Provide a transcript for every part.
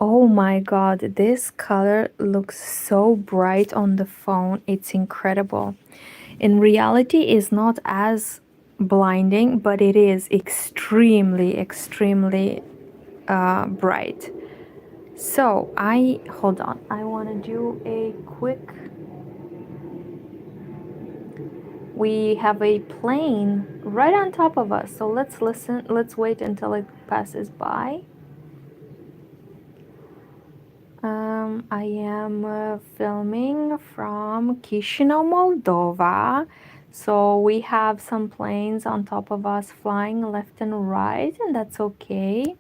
Oh my god, this color looks so bright on the phone. It's incredible. In reality, it's not as blinding, but it is extremely, extremely bright. So hold on. I want to do a quick. We have a plane right on top of us. So let's listen. Let's wait until it passes by. I am filming from Chisinau, Moldova. So we have some planes on top of us flying left and right, and that's okay.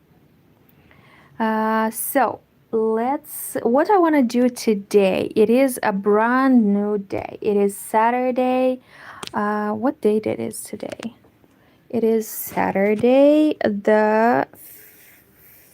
So what I want to do today, it is a brand new day. It is Saturday. What date it is today? It is Saturday, the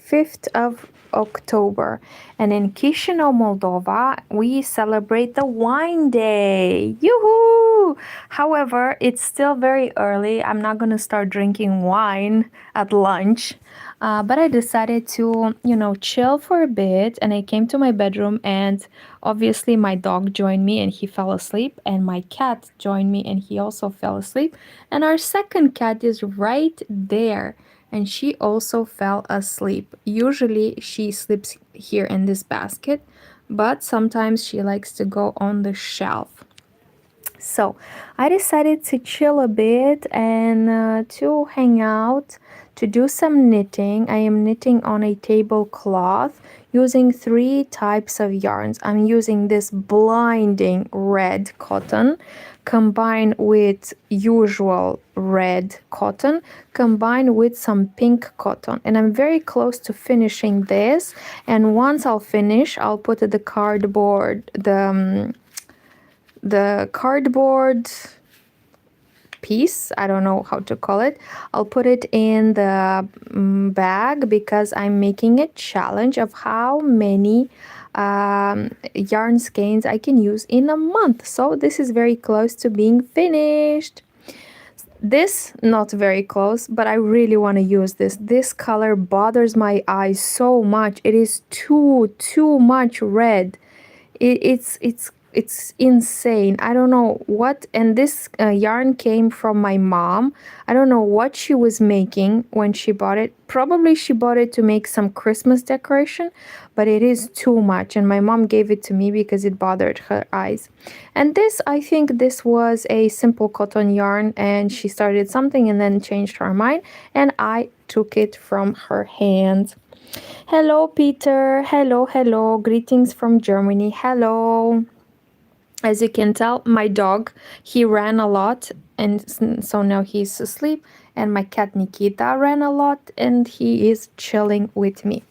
5th of October. And in Chisinau, Moldova, we celebrate the wine day. Yoo-hoo! However, it's still very early. I'm not going to start drinking wine at lunch. But I decided to, chill for a bit. And I came to my bedroom, and obviously my dog joined me and he fell asleep. And my cat joined me and he also fell asleep. And our second cat is right there, and she also fell asleep. Usually she sleeps here in this basket, but sometimes she likes to go on the shelf. So I decided to chill a bit and to hang out, to do some knitting. I am knitting on a tablecloth using 3 types of yarns. I'm using this blinding red cotton combined with usual red cotton combined with some pink cotton, and I'm very close to finishing this. And once I'll finish, I'll put the cardboard the cardboard piece, I don't know how to call it, I'll put it in the bag, because I'm making a challenge of how many yarn skeins I can use in a month. So this is very close to being finished. This not very close, but I really want to use this color bothers my eyes so much. It is too much red. It's insane. I don't know what. And this yarn came from my mom. I don't know what she was making when she bought it. Probably she bought it to make some Christmas decoration, but it is too much, and my mom gave it to me because it bothered her eyes. And this, I think this was a simple cotton yarn, and she started something and then changed her mind, and I took it from her hands. Hello, Peter. Hello. Greetings from Germany. Hello. As you can tell, my dog, he ran a lot, and so now he's asleep. And my cat Nikita ran a lot, and he is chilling with me.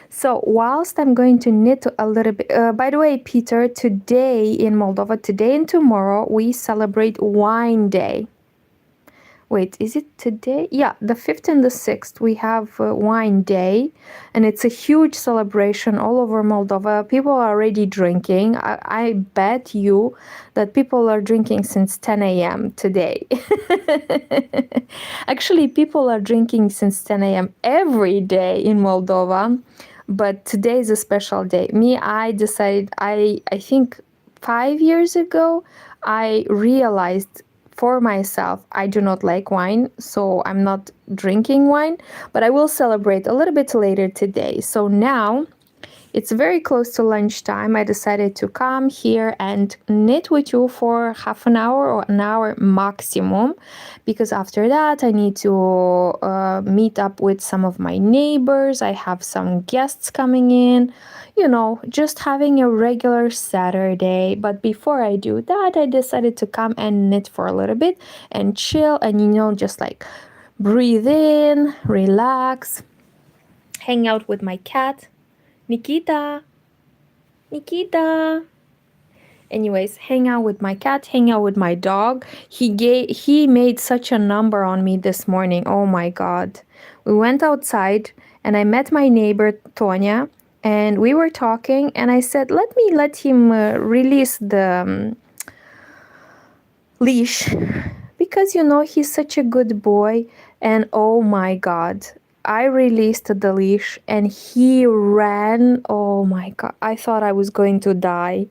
So whilst I'm going to knit a little bit, by the way, Peter, today in Moldova, today and tomorrow, we celebrate Wine Day. Wait, is it today? Yeah, the 5th and the 6th, we have Wine Day, and it's a huge celebration all over Moldova. People are already drinking. I bet you that people are drinking since 10 a.m. today. Actually, people are drinking since 10 a.m. every day in Moldova, but today is a special day. I decided, I think 5 years ago, I realized for myself, I do not like wine, so I'm not drinking wine, but I will celebrate a little bit later today. So now it's very close to lunchtime. I decided to come here and knit with you for half an hour or an hour maximum, because after that I need to meet up with some of my neighbors. I have some guests coming in, just having a regular Saturday. But before I do that, I decided to come and knit for a little bit and chill and, just like breathe in, relax, hang out with my cat. Nikita. Anyways, hang out with my cat, hang out with my dog. He made such a number on me this morning. Oh my god. We went outside and I met my neighbor Tonya, and we were talking, and I said, let him release the leash, because he's such a good boy. And oh my god, I released the leash and he ran. Oh my God. I thought I was going to die.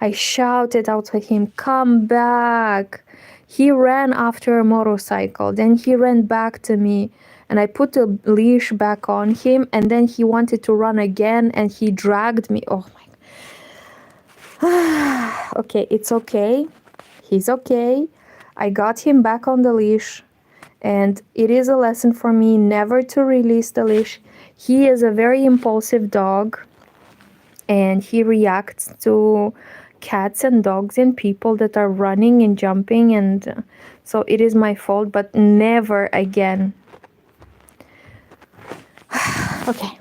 I shouted out to him, "Come back." He ran after a motorcycle. Then he ran back to me and I put the leash back on him and then he wanted to run again and he dragged me. Oh my God. Okay, it's okay. He's okay. I got him back on the leash. And it is a lesson for me never to release the leash. He is a very impulsive dog and he reacts to cats and dogs and people that are running and jumping, and so it is my fault, but never again. Okay.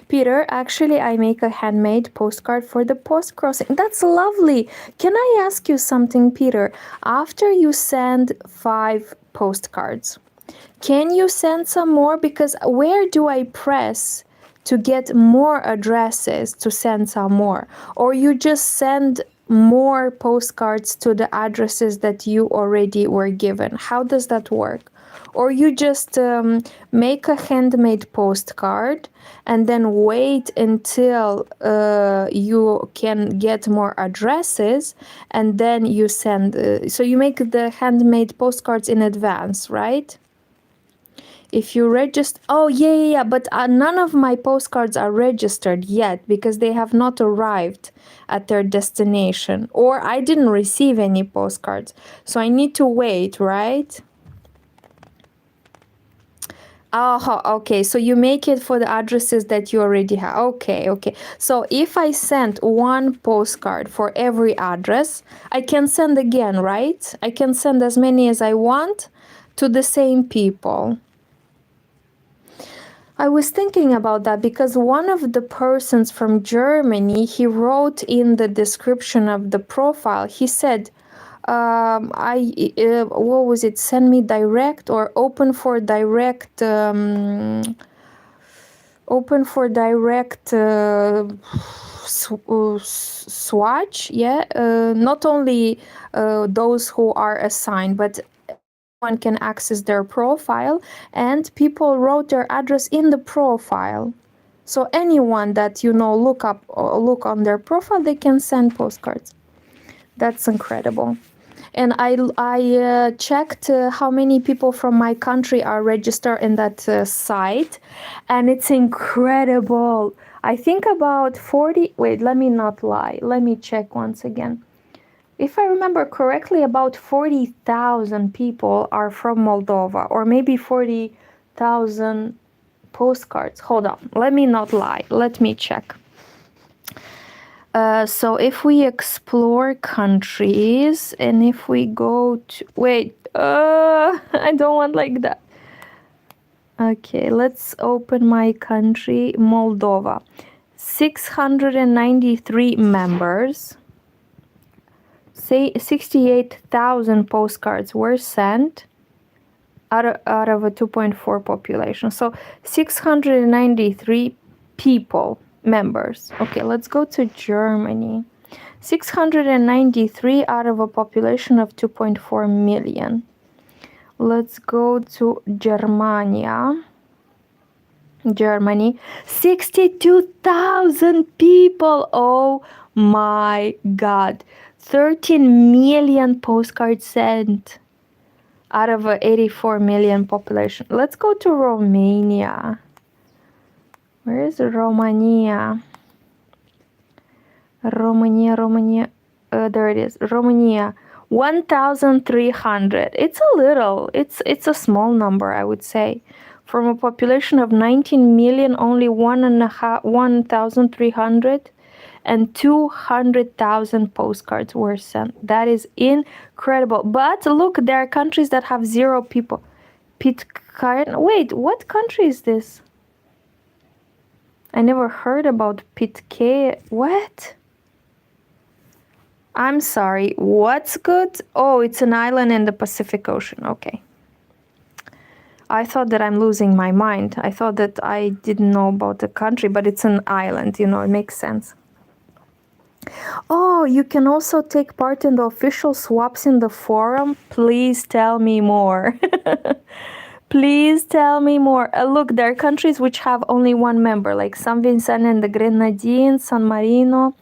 Peter, actually I make a handmade postcard for the post crossing. That's lovely. Can I ask you something, Peter? After you send 5 postcards, can you send some more? Because where do I press to get more addresses to send some more? Or you just send more postcards to the addresses that you already were given? How does that work? Or you just make a handmade postcard and then wait until you can get more addresses and then you send. So you make the handmade postcards in advance, right? If you register, oh yeah, but none of my postcards are registered yet because they have not arrived at their destination, or I didn't receive any postcards, so I need to wait, right? Oh, okay, so you make it for the addresses that you already have. Okay. So if I send one postcard for every address, I can send again, right? I can send as many as I want to the same people. I was thinking about that because one of the persons from Germany, he wrote in the description of the profile, he said, what was it? Send me direct or open for direct, swatch. Yeah. Not only those who are assigned, but one can access their profile, and people wrote their address in the profile. So anyone that look on their profile, they can send postcards. That's incredible. And I checked how many people from my country are registered in that site, and it's incredible. I think about 40. Wait, let me not lie. Let me check once again. If I remember correctly, about 40,000 people are from Moldova, or maybe 40,000 postcards. Hold on, let me not lie. Let me check. So if we explore countries, and if we go to... Wait, I don't want like that. Okay, let's open my country, Moldova. 693 members. Say 68,000 postcards were sent out of a 2.4 population. So 693 people, members. Okay, let's go to Germany. 693 out of a population of 2.4 million. Let's go to Germany. 62,000 people. Oh my God. 13 million postcards sent out of a 84 million population. Let's go to Romania. Where is Romania? Romania. There it is. Romania. 1,300. It's a little. It's a small number, I would say. From a population of 19 million, only 1,300 and 200,000 postcards were sent. That is incredible. But look, there are countries that have 0 people. Pitcairn. Wait, what country is this? I never heard about Pitcairn. What? I'm sorry. What's good? Oh, it's an island in the Pacific Ocean. Okay. I thought that I'm losing my mind. I thought that I didn't know about the country, but it's an island, it makes sense. Oh, you can also take part in the official swaps in the forum? Please tell me more. Please tell me more. Look, there are countries which have only one member, like San Vincent and the Grenadines, San Marino.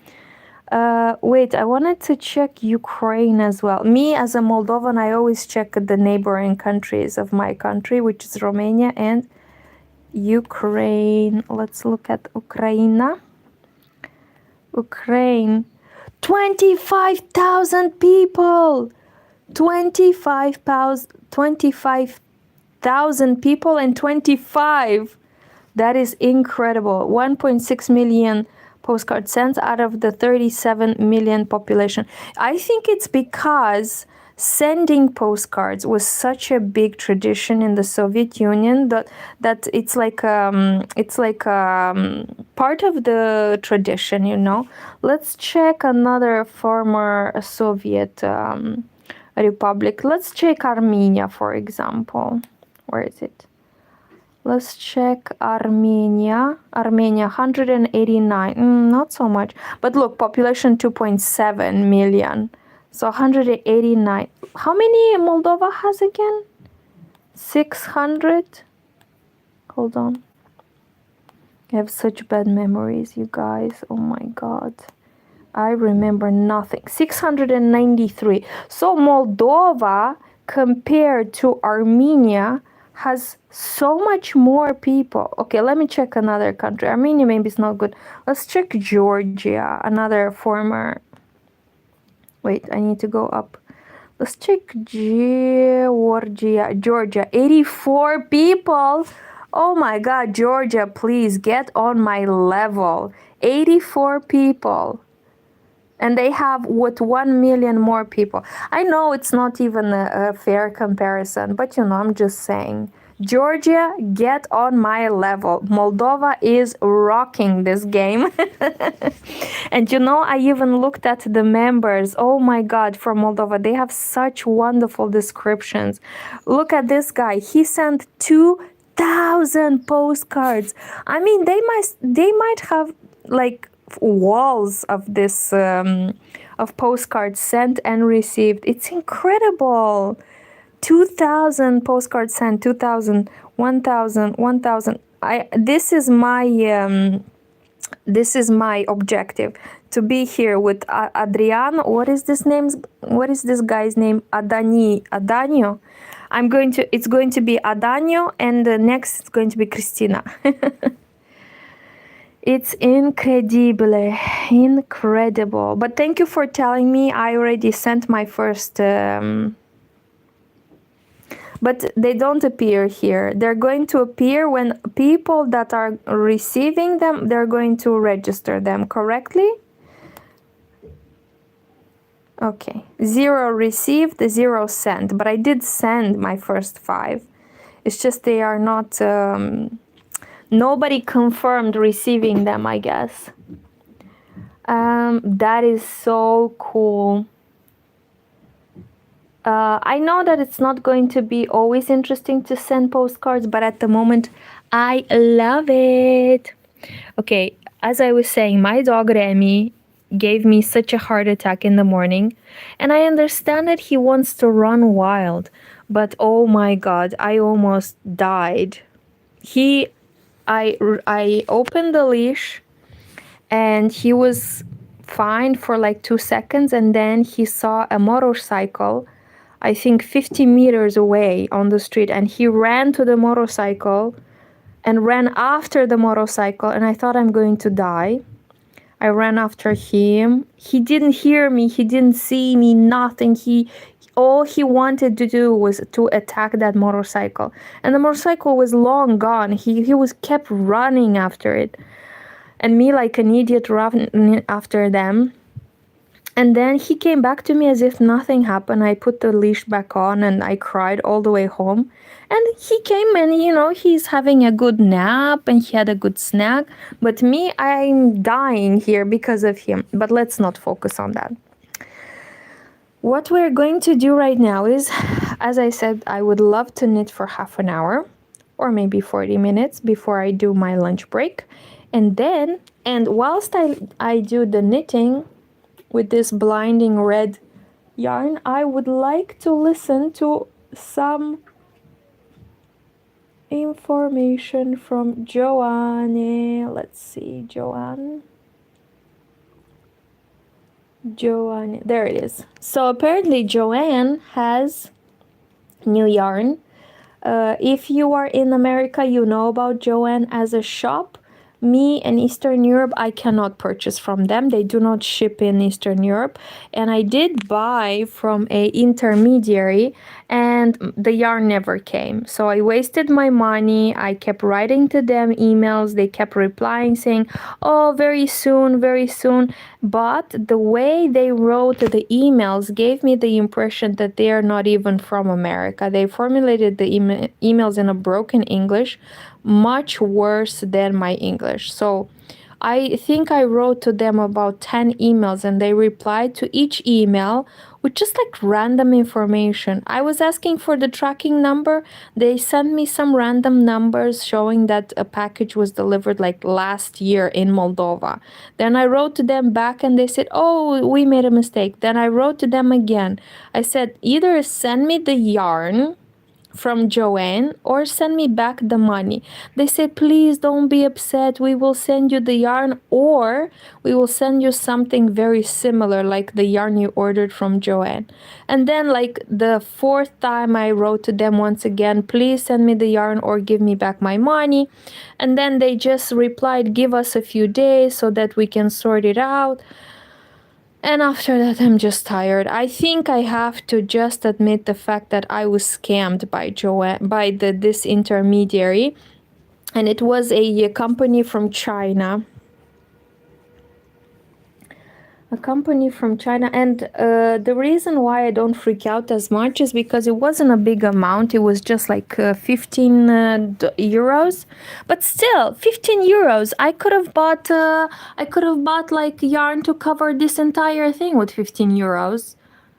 Wait, I wanted to check Ukraine as well. Me, as a Moldovan, I always check the neighboring countries of my country, which is Romania and Ukraine. Let's look at Ukraine. Ukraine. 25,000 people! 25,000 people and 25. That is incredible. 1.6 million postcards sent out of the 37 million population. I think it's because sending postcards was such a big tradition in the Soviet Union that it's like part of the tradition, you know. Let's check another former Soviet republic. Let's check Armenia, for example. Where is it? Let's check Armenia. Armenia, 189. Not so much. But look, population 2.7 million. So 189. How many Moldova has again? 600? Hold on. I have such bad memories, you guys. Oh my God. I remember nothing. 693. So Moldova, compared to Armenia, has so much more people. Okay, let me check another country. Armenia maybe is not good. Let's check Georgia, another former... Wait, I need to go up. Let's check Georgia. Georgia, 84 people. Oh my God, Georgia, please get on my level. 84 people. And they have, 1 million more people. I know it's not even a fair comparison, but you know, I'm just saying. Georgia, get on my level. Moldova is rocking this game. And you know, I even looked at the members. Oh my God, from Moldova, they have such wonderful descriptions. Look at this guy. He sent 2,000 postcards. I mean, they might have like walls of this of postcards sent and received. It's incredible. 2,000 postcards sent, 2,000, 1,000, 1,000. This is my objective, to be here with Adriano. What is this guy's name? Adanio. It's going to be Adanio, and the next is going to be Christina. It's incredible. But thank you for telling me. I already sent my first, but they don't appear here. They're going to appear when people that are receiving them, they're going to register them correctly. Okay, 0 received, 0 sent, but I did send my first 5. It's just they are not... nobody confirmed receiving them, I guess. That is so cool. I know that it's not going to be always interesting to send postcards, but at the moment, I love it. Okay, as I was saying, my dog Remy gave me such a heart attack in the morning, and I understand that he wants to run wild, but oh my God, I almost died. I opened the leash and he was fine for like 2 seconds, and then he saw a motorcycle, I think 50 meters away on the street, and he ran to the motorcycle and ran after the motorcycle, and I thought I'm going to die. I ran after him. He didn't hear me, he didn't see me, nothing. All he wanted to do was to attack that motorcycle. And the motorcycle was long gone. He was kept running after it. And me like an idiot running after them. And then he came back to me as if nothing happened. I put the leash back on and I cried all the way home. And he came and, you know, he's having a good nap and he had a good snack. But me, I'm dying here because of him. But let's not focus on that. What we're going to do right now is, as I said, I would love to knit for half an hour or maybe 40 minutes before I do my lunch break. And whilst I do the knitting with this blinding red yarn, I would like to listen to some information from JoAnn. Let's see, JoAnn. JoAnn, there it is. So apparently JoAnn has new yarn. If you are in America, you know about JoAnn as a shop. Me in Eastern Europe, I cannot purchase from them. They do not ship in Eastern Europe. And I did buy from a intermediary, and the yarn never came. So I wasted my money. I kept writing to them emails. They kept replying saying, oh, very soon, very soon. But the way they wrote the emails gave me the impression that they are not even from America. They formulated the emails in a broken English, much worse than my English. So I think I wrote to them about 10 emails, and they replied to each email with just like random information. I was asking for the tracking number. They sent me some random numbers showing that a package was delivered like last year in Moldova. Then I wrote to them back and they said, oh, we made a mistake. Then I wrote to them again. I said, either send me the yarn from JoAnn or send me back the money. They say, please don't be upset. We will send you the yarn, or we will send you something very similar like the yarn you ordered from JoAnn. And then like the fourth time I wrote to them once again, please send me the yarn or give me back my money. And then they just replied, give us a few days so that we can sort it out. And after that, I'm just tired. I think I have to just admit the fact that I was scammed by JoAnn, by this intermediary, and it was a company from China. A company from China, and the reason why I don't freak out as much is because it wasn't a big amount. It was just like 15 euros, but still 15 euros. I could have bought like yarn to cover this entire thing with 15 euros.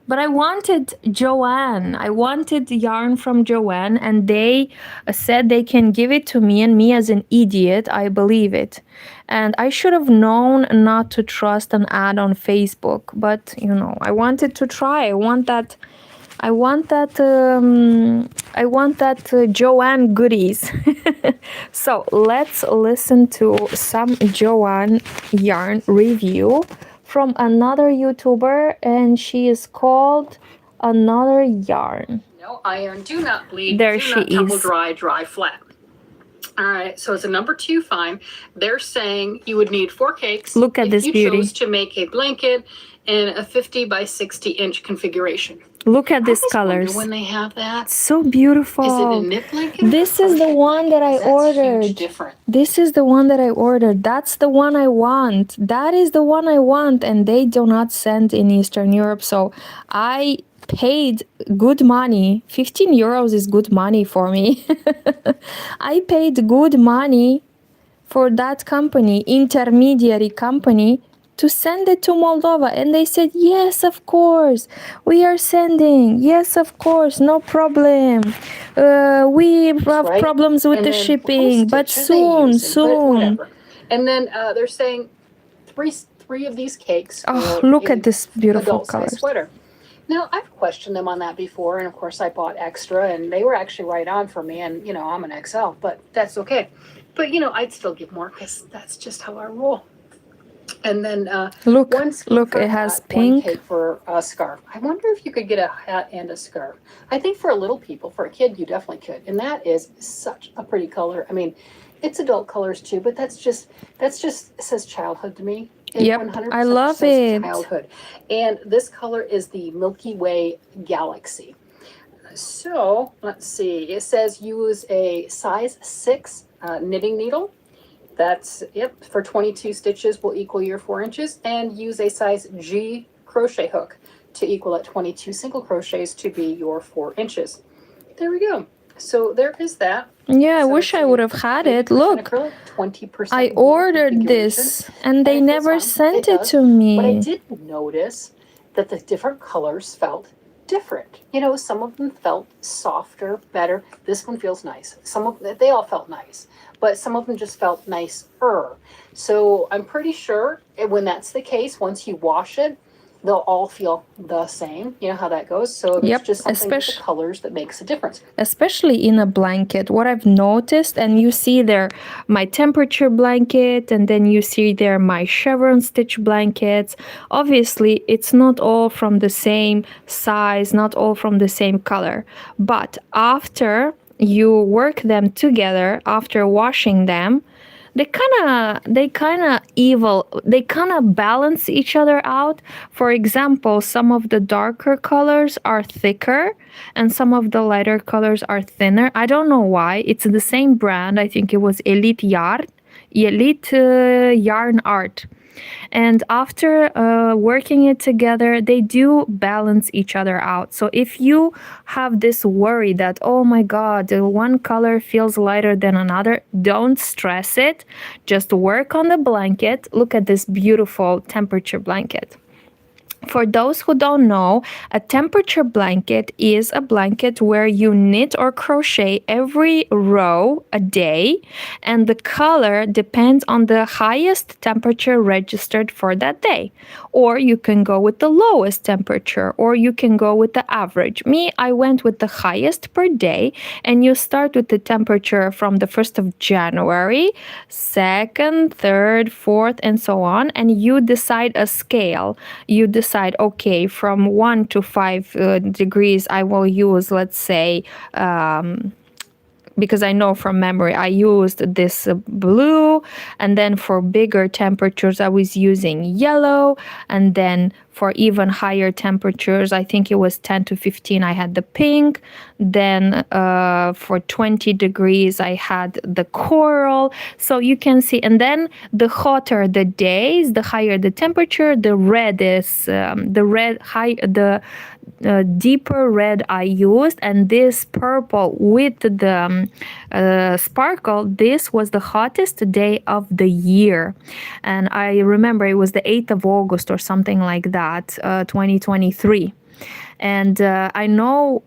But I wanted JoAnn. I wanted yarn from JoAnn, and they said they can give it to me, and me as an idiot, I believe it. And I should have known not to trust an ad on Facebook, but you know, I wanted to try. I want that JoAnn goodies. So let's listen to some JoAnn yarn review from another YouTuber, and she is called Another Yarn. No iron, do not bleed, there do she not tumble is. dry flat. All right, so it's a number 2 fine. They're saying you would need 4 cakes. Look at if this you beauty. chose to make a blanket in a 50 by 60 inch configuration. Look at these I colors. wonder when they have that. So beautiful. Is it a knit blanket? This is the one that I ordered. Huge difference. This is the one that I ordered. That's the one I want. That is the one I want, and they do not send in Eastern Europe. So I paid good money. 15 euros is good money for me. I paid good money for that company, intermediary company, to send it to Moldova. And they said, yes, of course, we are sending. Yes, of course, no problem. We have problems with the shipping, but soon. Whatever. And then they're saying three of these cakes. Oh, look at this beautiful color. Sweater. Now, I've questioned them on that before, and of course I bought extra, and they were actually right on for me, and, you know, I'm an XL, but that's okay. But, you know, I'd still give more because that's just how I roll. And then look, it has pink. One cake for a scarf. I wonder if you could get a hat and a scarf. I think for little people, for a kid, you definitely could. And that is such a pretty color. I mean, it's adult colors too, but that's just it says childhood to me. Yep, I love it. Childhood. And this color is the Milky Way Galaxy. So let's see. It says use a size 6 knitting needle. That's, yep, for 22 stitches will equal your 4 inches, and use a size G crochet hook to equal at 22 single crochets to be your 4 inches. There we go. So there is that. Yeah, I wish I would have had it. Look, acrylic, 20% I ordered this and they never sent it to me. But I did notice that the different colors felt different. You know, some of them felt softer, better. This one feels nice. They all felt nice, but some of them just felt nicer. So I'm pretty sure when that's the case, once you wash it, they'll all feel the same. You know how that goes. So there's Yep, just something with the especially colors that makes a difference. especially in a blanket. What I've noticed, and you see there my temperature blanket, and then you see there my chevron stitch blankets. Obviously, it's not all from the same size, not all from the same color. But after you work them together, after washing them, they kind of balance each other out. For example, some of the darker colors are thicker and some of the lighter colors are thinner. I don't know why. It's the same brand. I think it was Elite Yarn Art. And after working it together, they do balance each other out. So if you have this worry that, oh my God, the one color feels lighter than another, don't stress it. Just work on the blanket. Look at this beautiful temperature blanket. For those who don't know, a temperature blanket is a blanket where you knit or crochet every row a day, and the color depends on the highest temperature registered for that day. Or you can go with the lowest temperature, or you can go with the average. Me, I went with the highest per day, and you start with the temperature from the 1st of January, 2nd, 3rd, 4th, and so on, and you decide a scale. You decide, okay, from 1 to 5 degrees, I will use, let's say, because I know from memory, I used this blue, and then for bigger temperatures, I was using yellow, and then for even higher temperatures, I think it was 10 to 15, I had the pink. Then for 20 degrees, I had the coral. So you can see, and then the hotter the days, the higher the temperature, the red is deeper red I used, and this purple with the sparkle, this was the hottest day of the year. And I remember it was the 8th of August or something like that, 2023. And I know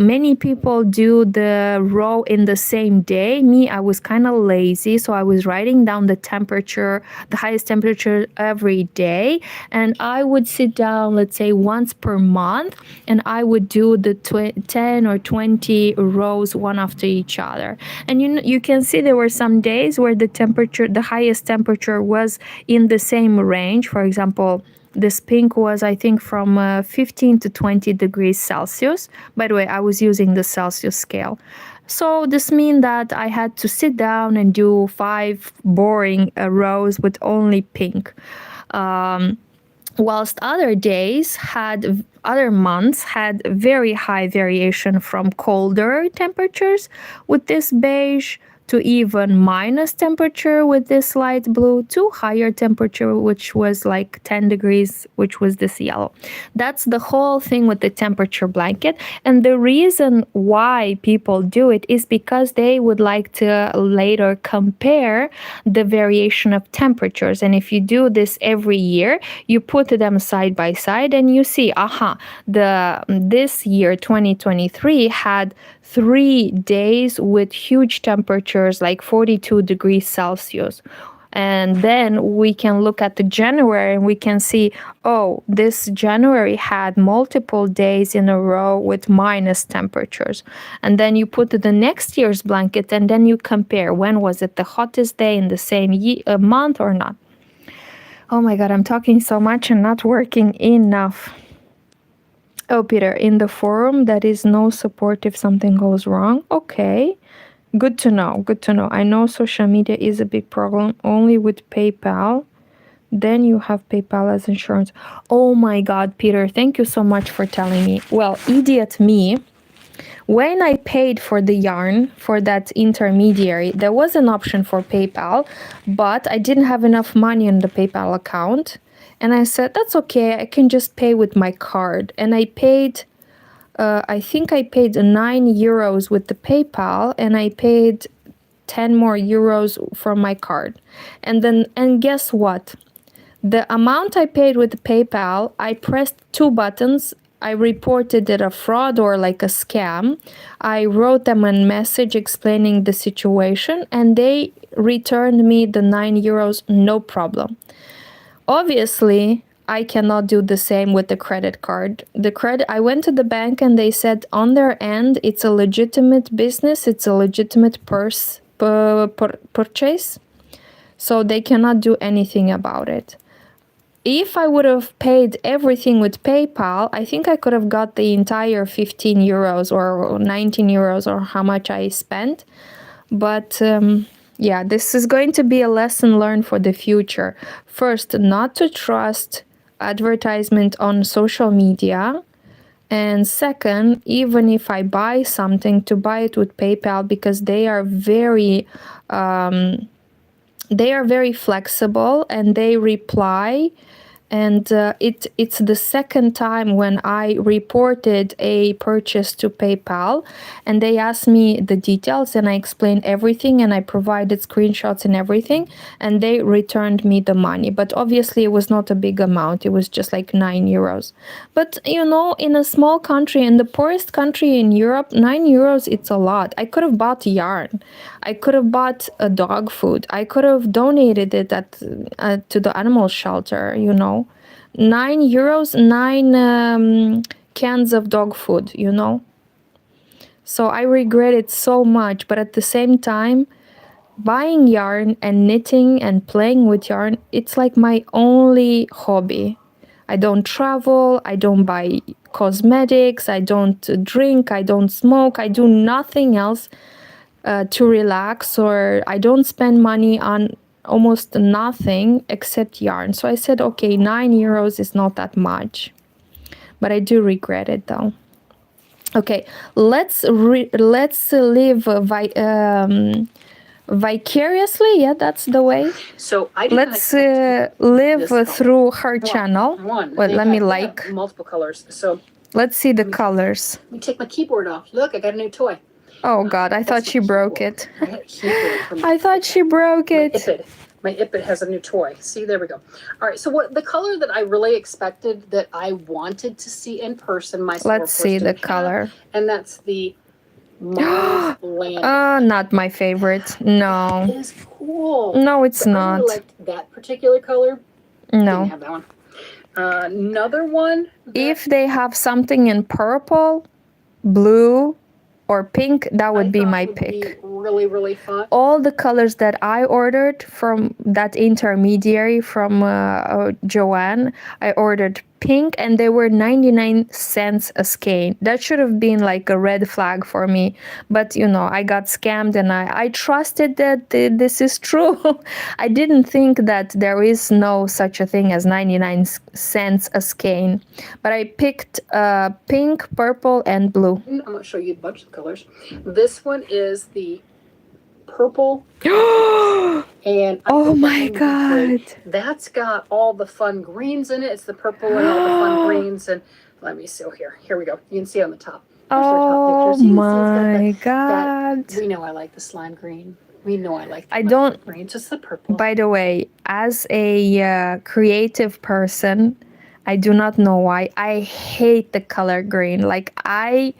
many people do the row in the same day. Me, I was kind of lazy, so I was writing down the temperature, the highest temperature every day. And I would sit down, let's say once per month, and I would do the 10 or 20 rows one after each other. And you can see there were some days where the highest temperature was in the same range. For example, this pink was, I think, from 15 to 20 degrees Celsius. By the way, I was using the Celsius scale. So this means that I had to sit down and do 5 boring rows with only pink. Whilst other months had very high variation from colder temperatures with this beige to even minus temperature with this light blue to higher temperature, which was like 10 degrees, which was this yellow. That's the whole thing with the temperature blanket. And the reason why people do it is because they would like to later compare the variation of temperatures. And if you do this every year, you put them side by side and you see, this year 2023 had 3 days with huge temperatures like 42 degrees Celsius. And then we can look at the January and we can see, oh, this January had multiple days in a row with minus temperatures. And then you put the next year's blanket and then you compare when was it the hottest day in the same month or not. Oh my God, I'm talking so much and not working enough. Oh, Peter, in the forum, that is no support if something goes wrong. Okay, good to know, good to know. I know social media is a big problem only with PayPal. Then you have PayPal as insurance. Oh my God, Peter, thank you so much for telling me. Well, idiot me. When I paid for the yarn for that intermediary, there was an option for PayPal, but I didn't have enough money on the PayPal account. And I said, that's okay, I can just pay with my card. And I paid, I think I paid 9 euros with the PayPal, and I paid 10 more euros for my card. And guess what? The amount I paid with the PayPal, I pressed 2 buttons. I reported it a fraud or like a scam. I wrote them a message explaining the situation, and they returned me the 9 euros, no problem. Obviously, I cannot do the same with the credit card. I went to the bank and they said on their end it's a legitimate business, it's a legitimate purchase, so they cannot do anything about it. If I would have paid everything with PayPal, I think I could have got the entire 15 euros or 19 euros or how much I spent. But yeah, this is going to be a lesson learned for the future. First, not to trust advertisement on social media. And second, even if I buy something, to buy it with PayPal, because they are very flexible and they reply. And it's the second time when I reported a purchase to PayPal, and they asked me the details, and I explained everything, and I provided screenshots and everything, and they returned me the money. But obviously, it was not a big amount; it was just like 9 euros. But you know, in a small country, in the poorest country in Europe, 9 euros, it's a lot. I could have bought yarn, I could have bought a dog food, I could have donated it to the animal shelter. You know, 9 euros, 9 cans of dog food. You know, so I regret it so much. But at the same time, buying yarn and knitting and playing with yarn, it's like my only hobby. I don't travel, I don't buy cosmetics, I don't drink, I don't smoke, I do nothing else to relax, or I don't spend money on almost nothing except yarn. So I said, okay, 9 euros is not that much, but I do regret it though. Okay, let's live vicariously. Yeah, that's the way. So I let's live through her channel. Well, let me like multiple colors. So let's see the colors. Let me take my keyboard off. Look, I got a new toy. Oh God, I thought she broke it. I thought she broke it. My Ipit has a new toy. See, there we go. All right, so what the color that I really expected, that I wanted to see in person, my let's see the color. And that's the Mars Landing. Not my favorite. No. It is cool. No, it's not. I really liked that particular color. No. Didn't have that one. Another one. If they have something in purple, blue, or pink, that would be my pick. Really, really fun. All the colors that I ordered from that intermediary from JoAnn, I ordered pink, and they were 99 cents a skein. That should have been like a red flag for me. But you know, I got scammed, and I trusted that this is true. I didn't think that there is no such a thing as 99 cents a skein. But I picked pink, purple, and blue. I'm going to show you a bunch of colors. This one is the purple. And oh my God, that's got all the fun greens in it. It's the purple and all the fun greens. And let me see here we go. You can see on the top. Oh my God, we know I like the slime green. We know I like the I don't green, just the purple. By the way, as a creative person, I do not know why I hate the color green. Like, I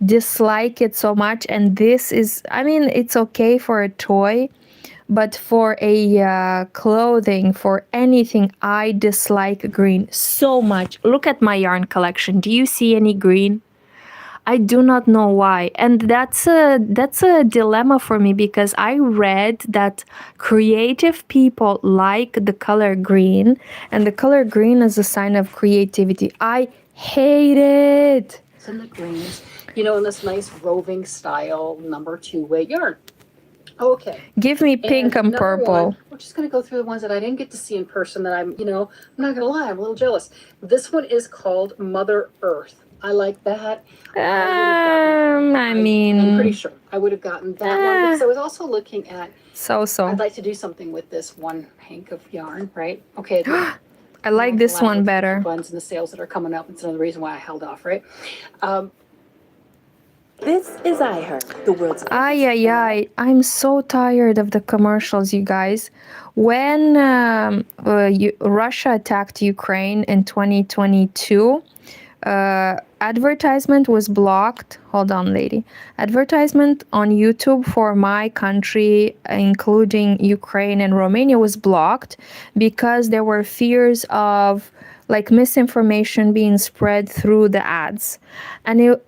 dislike it so much. And this is, I mean, it's okay for a toy, but for a clothing, for anything, I dislike green so much. Look at my yarn collection. Do you see any green? I do not know why. And that's a dilemma for me, because I read that creative people like the color green, and the color green is a sign of creativity. I hate it. It's in the greens, you know, in this nice roving style number 2-way yarn. Okay. Give me pink and purple. We're just going to go through the ones that I didn't get to see in person that I'm not going to lie, I'm a little jealous. This one is called Mother Earth. I like that. I'm pretty sure I would have gotten that one, because I was also looking at. So. I'd like to do something with this one hank of yarn, right? Okay. I like this one better. Buns and the sales that are coming up. It's another reason why I held off, right? This is the world's. I'm so tired of the commercials, you guys. When Russia attacked Ukraine in 2022, advertisement was blocked. Hold on, lady. Advertisement on YouTube for my country, including Ukraine and Romania, was blocked because there were fears of like misinformation being spread through the ads. And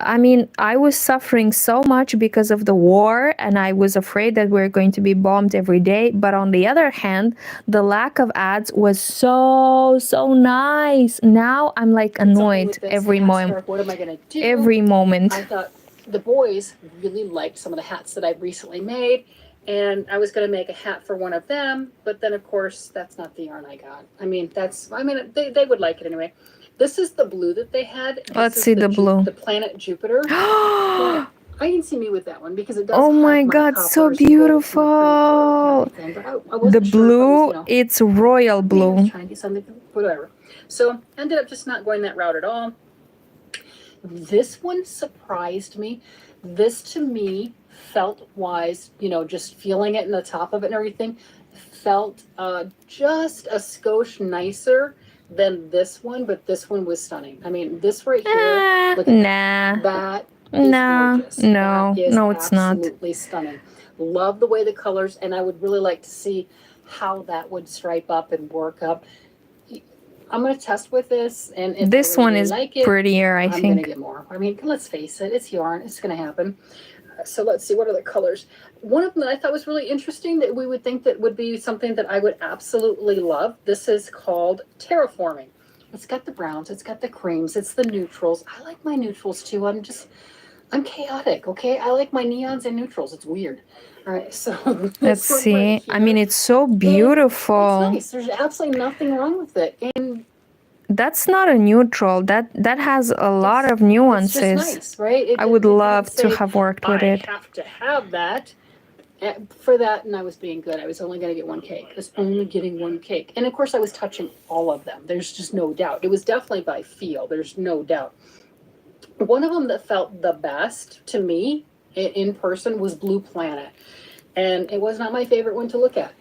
I was suffering so much because of the war, and I was afraid that we're going to be bombed every day. But on the other hand, the lack of ads was so nice. Now I'm like annoyed every moment. What am I gonna do? Every moment. I thought the boys really liked some of the hats that I've recently made, and I was going to make a hat for one of them, but then of course that's not the yarn I got. They would like it anyway. This is the blue that they had. Let's see the blue. The planet Jupiter. Now, I didn't see me with that one because it does. Oh my God, so beautiful! The blue, it's royal blue. Trying to get something, whatever. So ended up just not going that route at all. This one surprised me. This to me felt wise, just feeling it in the top of it and everything, felt just a skosh nicer than this one, but this one was stunning. I mean, this right here, look at that. That is gorgeous. No, it's not. Absolutely stunning. Love the way the colors, and I would really like to see how that would stripe up and work up. I'm going to test with this, and if this one is prettier, I think. I'm going to get more. I mean, let's face it, it's yarn. It's going to happen. So let's see, what are the colors? One of them that I thought was really interesting that we would think that would be something that I would absolutely love. This is called Terraforming. It's got the browns, it's got the creams, it's the neutrals. I like my neutrals too. I'm chaotic, okay? I like my neons and neutrals. It's weird. All right, so let's see. Right, I mean, it's so beautiful. It's nice. There's absolutely nothing wrong with it. And that's not a neutral. That has a lot of nuances. It's just nice, right? I would love to have worked with it. I have to have that. For that, and I was being good. I was only going to get one cake. I was only getting one cake. And of course, I was touching all of them. There's just no doubt. It was definitely by feel. There's no doubt. One of them that felt the best to me in person was Blue Planet. And it was not my favorite one to look at.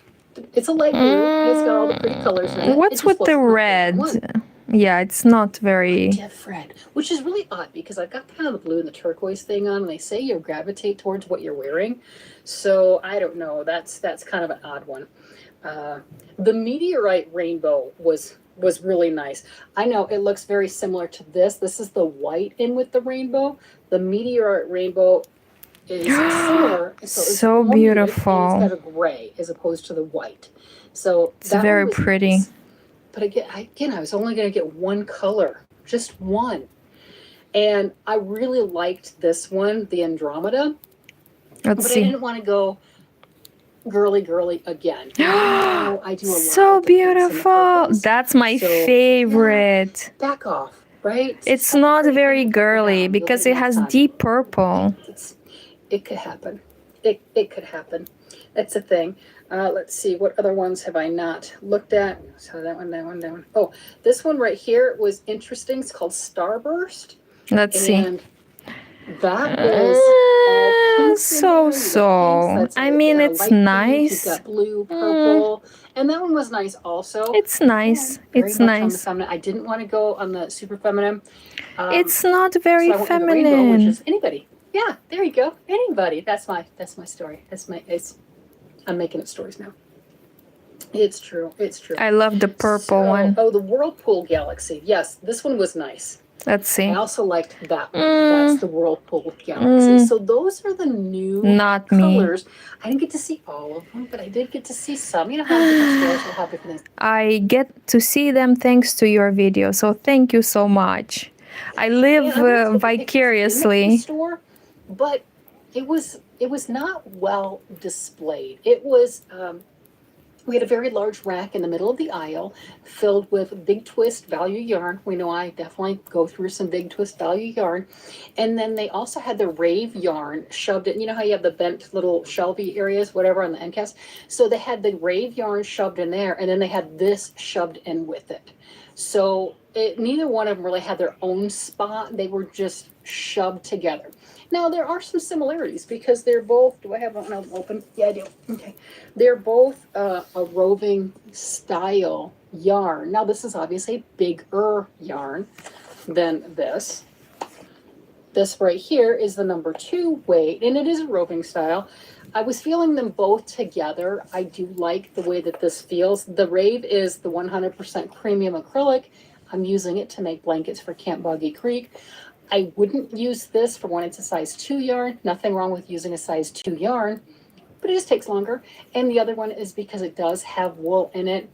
It's a light blue. It's got all the pretty colors in it. What's with the red? Yeah, it's not very... different, which is really odd because I've got kind of the blue and the turquoise thing on, and they say you gravitate towards what you're wearing. So I don't know. That's kind of an odd one. The Meteorite Rainbow was really nice. I know it looks very similar to this. This is the white in with the rainbow. The Meteorite Rainbow is similar. So beautiful. It's got a gray as opposed to the white. So it's very pretty. Nice. But again, I was only going to get one color, just one. And I really liked this one, the Andromeda. Let's see. I didn't want to go girly again. I do a lot so beautiful. That's my favorite. Yeah, back off, right? It's not very girly because it has deep purple. It could happen. It could happen. That's a thing. Let's see, what other ones have I not looked at? So that one. Oh, this one right here was interesting. It's called Starburst. Let's see. And that was so. I mean, it's nice. You've got blue, purple, and that one was nice also. It's nice. It's nice. I didn't want to go on the super feminine. It's not very feminine. Rainbow, which is anybody. Yeah, there you go. Anybody. That's my story. I'm making it stories now. It's true. I love the purple one. Oh, the Whirlpool Galaxy. Yes, this one was nice. Let's see. I also liked that one. That's the Whirlpool Galaxy. So those are the new colors. I didn't get to see all of them, but I did get to see some. You know how different stores will have different things. I get to see them thanks to your video. So thank you so much. I live vicariously. Store, but it was not well displayed. It was, we had a very large rack in the middle of the aisle filled with Big Twist value yarn. We know I definitely go through some Big Twist value yarn. And then they also had the Rave yarn shoved in. You know how you have the bent little shelvy areas, whatever, on the end caps? So they had the Rave yarn shoved in there, and then they had this shoved in with it. So neither one of them really had their own spot. They were just shoved together. Now, there are some similarities because they're both, do I have one open? Yeah, I do. Okay. They're both a roving style yarn. Now, this is obviously bigger yarn than this. This right here is the number 2 weight, and it is a roving style. I was feeling them both together. I do like the way that this feels. The Rave is the 100% premium acrylic. I'm using it to make blankets for Camp Boggy Creek. I wouldn't use this for when it's a size 2 yarn. Nothing wrong with using a size 2 yarn, but it just takes longer. And the other one is because it does have wool in it.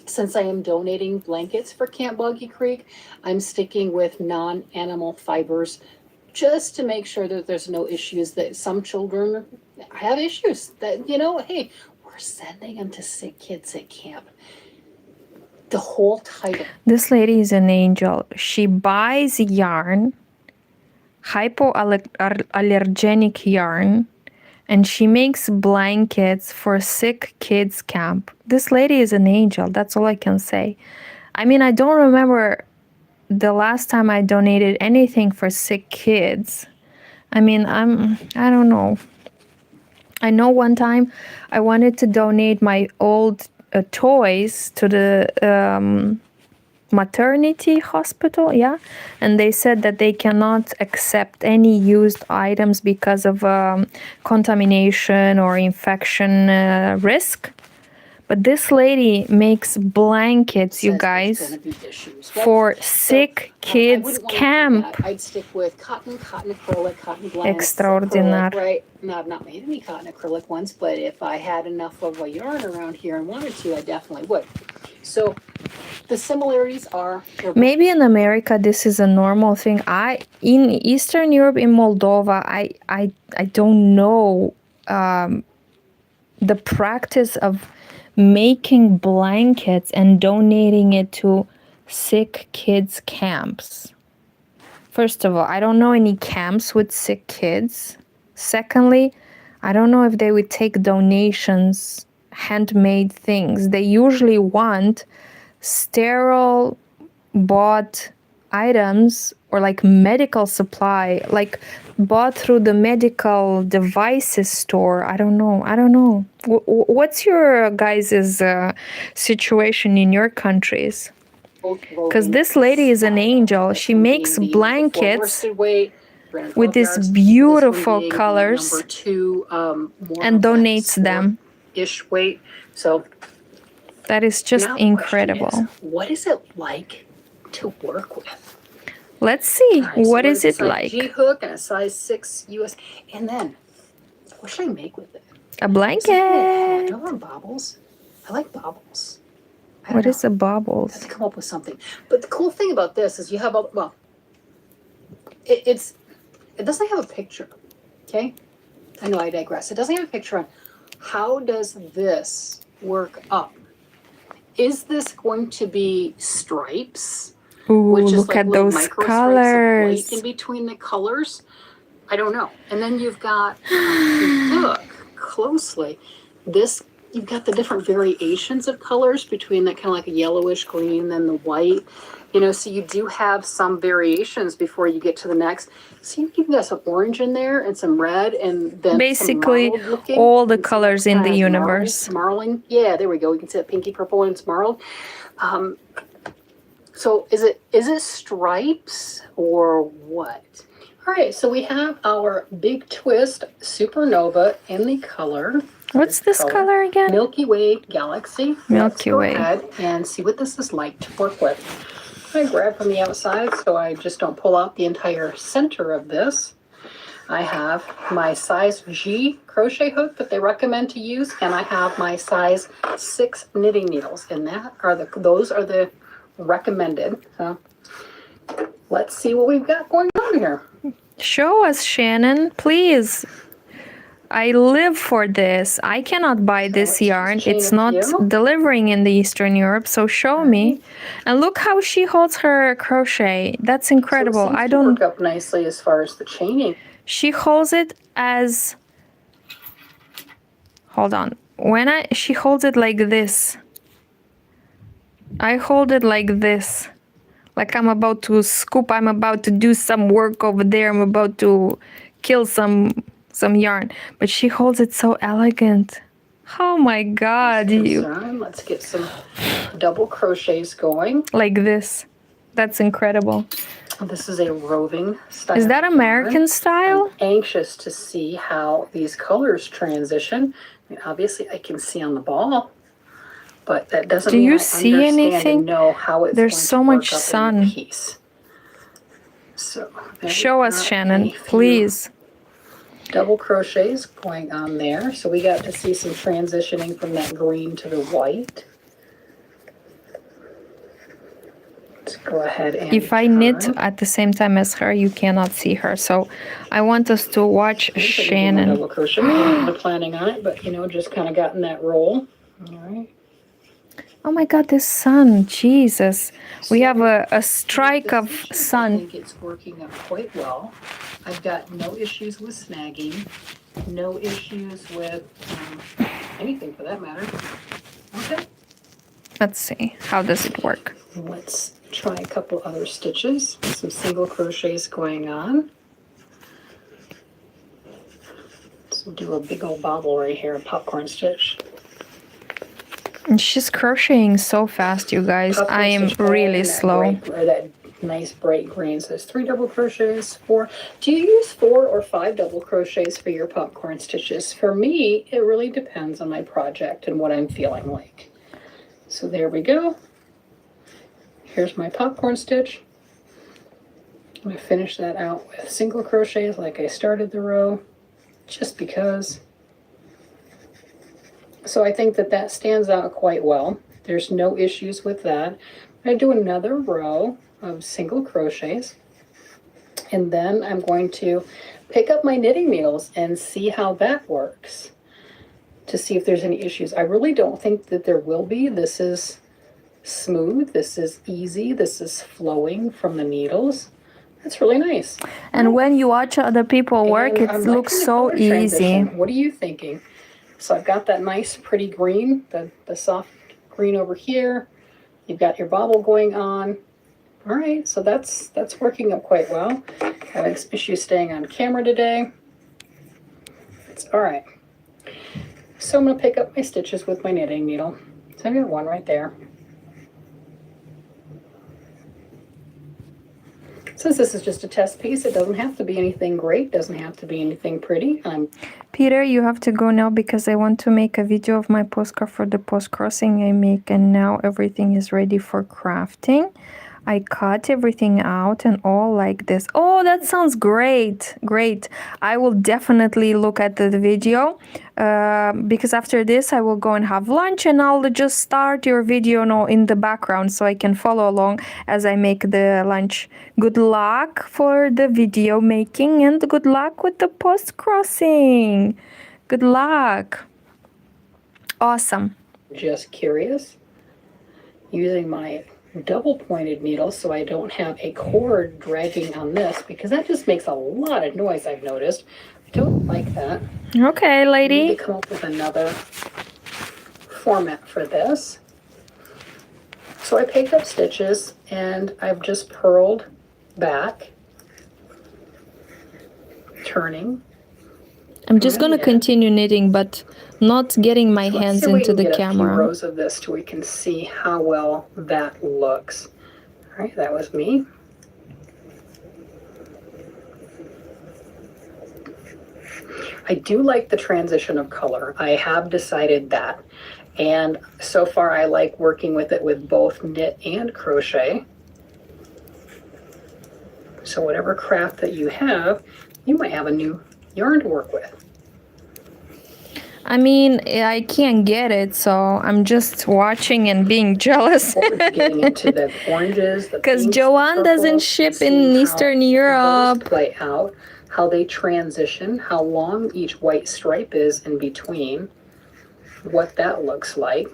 Since I am donating blankets for Camp Boggy Creek, I'm sticking with non-animal fibers just to make sure that there's no issues, that some children have issues that, hey, we're sending them to sick kids at camp. The whole title. This lady is an angel. She buys yarn, hypoallergenic yarn, and she makes blankets for sick kids camp. This lady is an angel. That's all I can say. I mean, I don't remember the last time I donated anything for sick kids. I mean, I don't know. I know one time I wanted to donate my old toys to the maternity hospital, yeah, and they said that they cannot accept any used items because of contamination or infection risk. But this lady makes blankets, you guys, for sick kids camp. I'd stick with cotton acrylic, cotton blankets. Extraordinary. Right? Now, I've not made any cotton acrylic ones, but if I had enough of a yarn around here and wanted to, I definitely would. So the similarities are... Maybe in America this is a normal thing. In Eastern Europe, in Moldova, I don't know the practice of making blankets and donating it to sick kids camps. First of all, I don't know any camps with sick kids. Secondly, I don't know if they would take donations, handmade things. They usually want sterile bought items or like medical supply, like bought through the medical devices store. I don't know. What's your guys' situation in your countries? Because this lady is an angel. She makes blankets with these beautiful colors and donates them. Ish weight. So that is just incredible. What is it like to work with? Let's see. Right, what so is it like? A G hook and a size 6 US. And then, what should I make with it? A blanket. I don't want baubles. I like baubles. What is a baubles? I have to come up with something. But the cool thing about this is you have all, well, it doesn't have a picture. Okay? I know I digress. It doesn't have a picture on how does this work up. Is this going to be stripes? Ooh, which is look like at those colors. In between the colors. I don't know. And then you've got, if you look closely, you've got the different variations of colors between that kind of like a yellowish green, then the white. So you do have some variations before you get to the next. So you've got some orange in there and some red and then basically all the colors in the universe. Marling. Yeah, there we go. We can see that pinky purple and it's marled. So is it stripes or what? All right, so we have our Big Twist Supernova in the color. What's this color again? Milky Way Galaxy. Milky Way. Let's go ahead and see what this is like to work with. I grab from the outside so I just don't pull out the entire center of this. I have my size G crochet hook that they recommend to use, and I have my size 6 knitting needles, and those are the recommended. So let's see what we've got going on here. Show us, Shannon, please. I live for this. I cannot buy this yarn. It's not delivering in the Eastern Europe, so show me. And look how she holds her crochet. That's incredible. So it seems to work up nicely as far as the chaining. She holds it as, hold on. She holds it like this. I hold it like this. Like I'm about to scoop, I'm about to do some work over there. I'm about to kill some yarn. But she holds it so elegant. Oh my God. Let's get some double crochets going. Like this. That's incredible. This is a roving style. Is that American style? I'm anxious to see how these colors transition. I mean, obviously I can see on the ball but that doesn't Do mean you I see understand anything? and know how it's There's going so to much work up in the sun. piece. So there Show we us, got Shannon, a few please. double crochets going on there. So we got to see some transitioning from that green to the white. Let's go ahead and If I knit turn. at the same time as her, you cannot see her. So I want us to watch Double Shannon. crochet. I wasn't planning on it, but you know, just kind of got in that roll. All right. Oh my God, this sun, Jesus. We have a strike of I sun. think it's working up quite well. I've got no issues with snagging, no issues with anything for that matter. Okay. Let's see, how does it work? Let's try a couple other stitches. Some single crochets going on. So do a big old bobble right here, a popcorn stitch. And she's crocheting so fast, you guys. I am really slow. That nice bright green. So there's 3 double crochets, 4. Do you use 4 or 5 double crochets for your popcorn stitches? For me, it really depends on my project and what I'm feeling like. So there we go. Here's my popcorn stitch. I'm going to finish that out with single crochets like I started the row, just because. So I think that that stands out quite well. There's no issues with that. I'm going to do another row of single crochets, and then I'm going to pick up my knitting needles and see how that works to see if there's any issues. I really don't think that there will be. This is smooth, this is easy, this is flowing from the needles. That's really nice. And when you watch other people work, it looks so easy. What are you thinking? So I've got that nice pretty green, the soft green over here. You've got your bobble going on. All right, so that's working up quite well. Having some issues staying on camera today. It's all right. So I'm going to pick up my stitches with my knitting needle. So I've got one right there. Since this is just a test piece, it doesn't have to be anything great, doesn't have to be anything pretty. Peter, you have to go now because I want to make a video of my postcard for the post crossing I make, and now everything is ready for crafting. I cut everything out and all like this. Oh, that sounds great. Great. I will definitely look at the video because after this I will go and have lunch, and I'll just start your video now in the background so I can follow along as I make the lunch. Good luck for the video making and good luck with the post crossing. Good luck. Awesome. Just curious. Using my double pointed needle so I don't have a cord dragging on this, because that just makes a lot of noise, I've noticed. I don't like that. Okay, lady. I need to come up with another format for this. So I picked up stitches and I've just purled back, turning. I'm just going to continue knitting, but not getting my hands into the camera. A few rows of this so we can see how well that looks. All right, that was me. I do like the transition of color. I have decided that. And so far I like working with it with both knit and crochet. So whatever craft that you have, you might have a new yarn to work with. I mean, I can't get it, so I'm just watching and being jealous. Getting into the oranges, because JoAnn doesn't ship in Eastern Europe. Play out, how they transition, how long each white stripe is in between, what that looks like.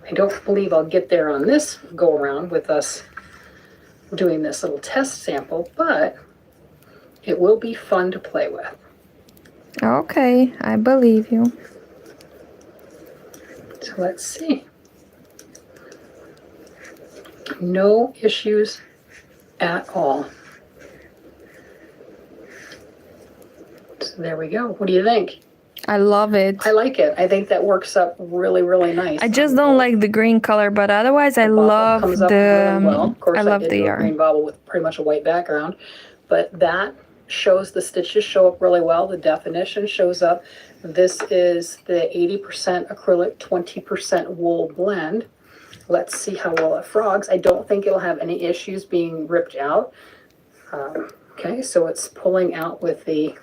I don't believe I'll get there on this go around with us doing this little test sample, but it will be fun to play with. Okay, I believe you. So let's see. No issues at all. So there we go. What do you think? I love it. I like it. I think that works up really, really nice. I just don't like the green color, but otherwise I love the well. Of course, I love the a yarn. Green bobble with pretty much a white background, but that shows the stitches show up really well. The definition shows up This is the 80% acrylic, 20% wool blend. Let's see how well it frogs. I don't think it'll have any issues being ripped out. Okay, so it's pulling out with the,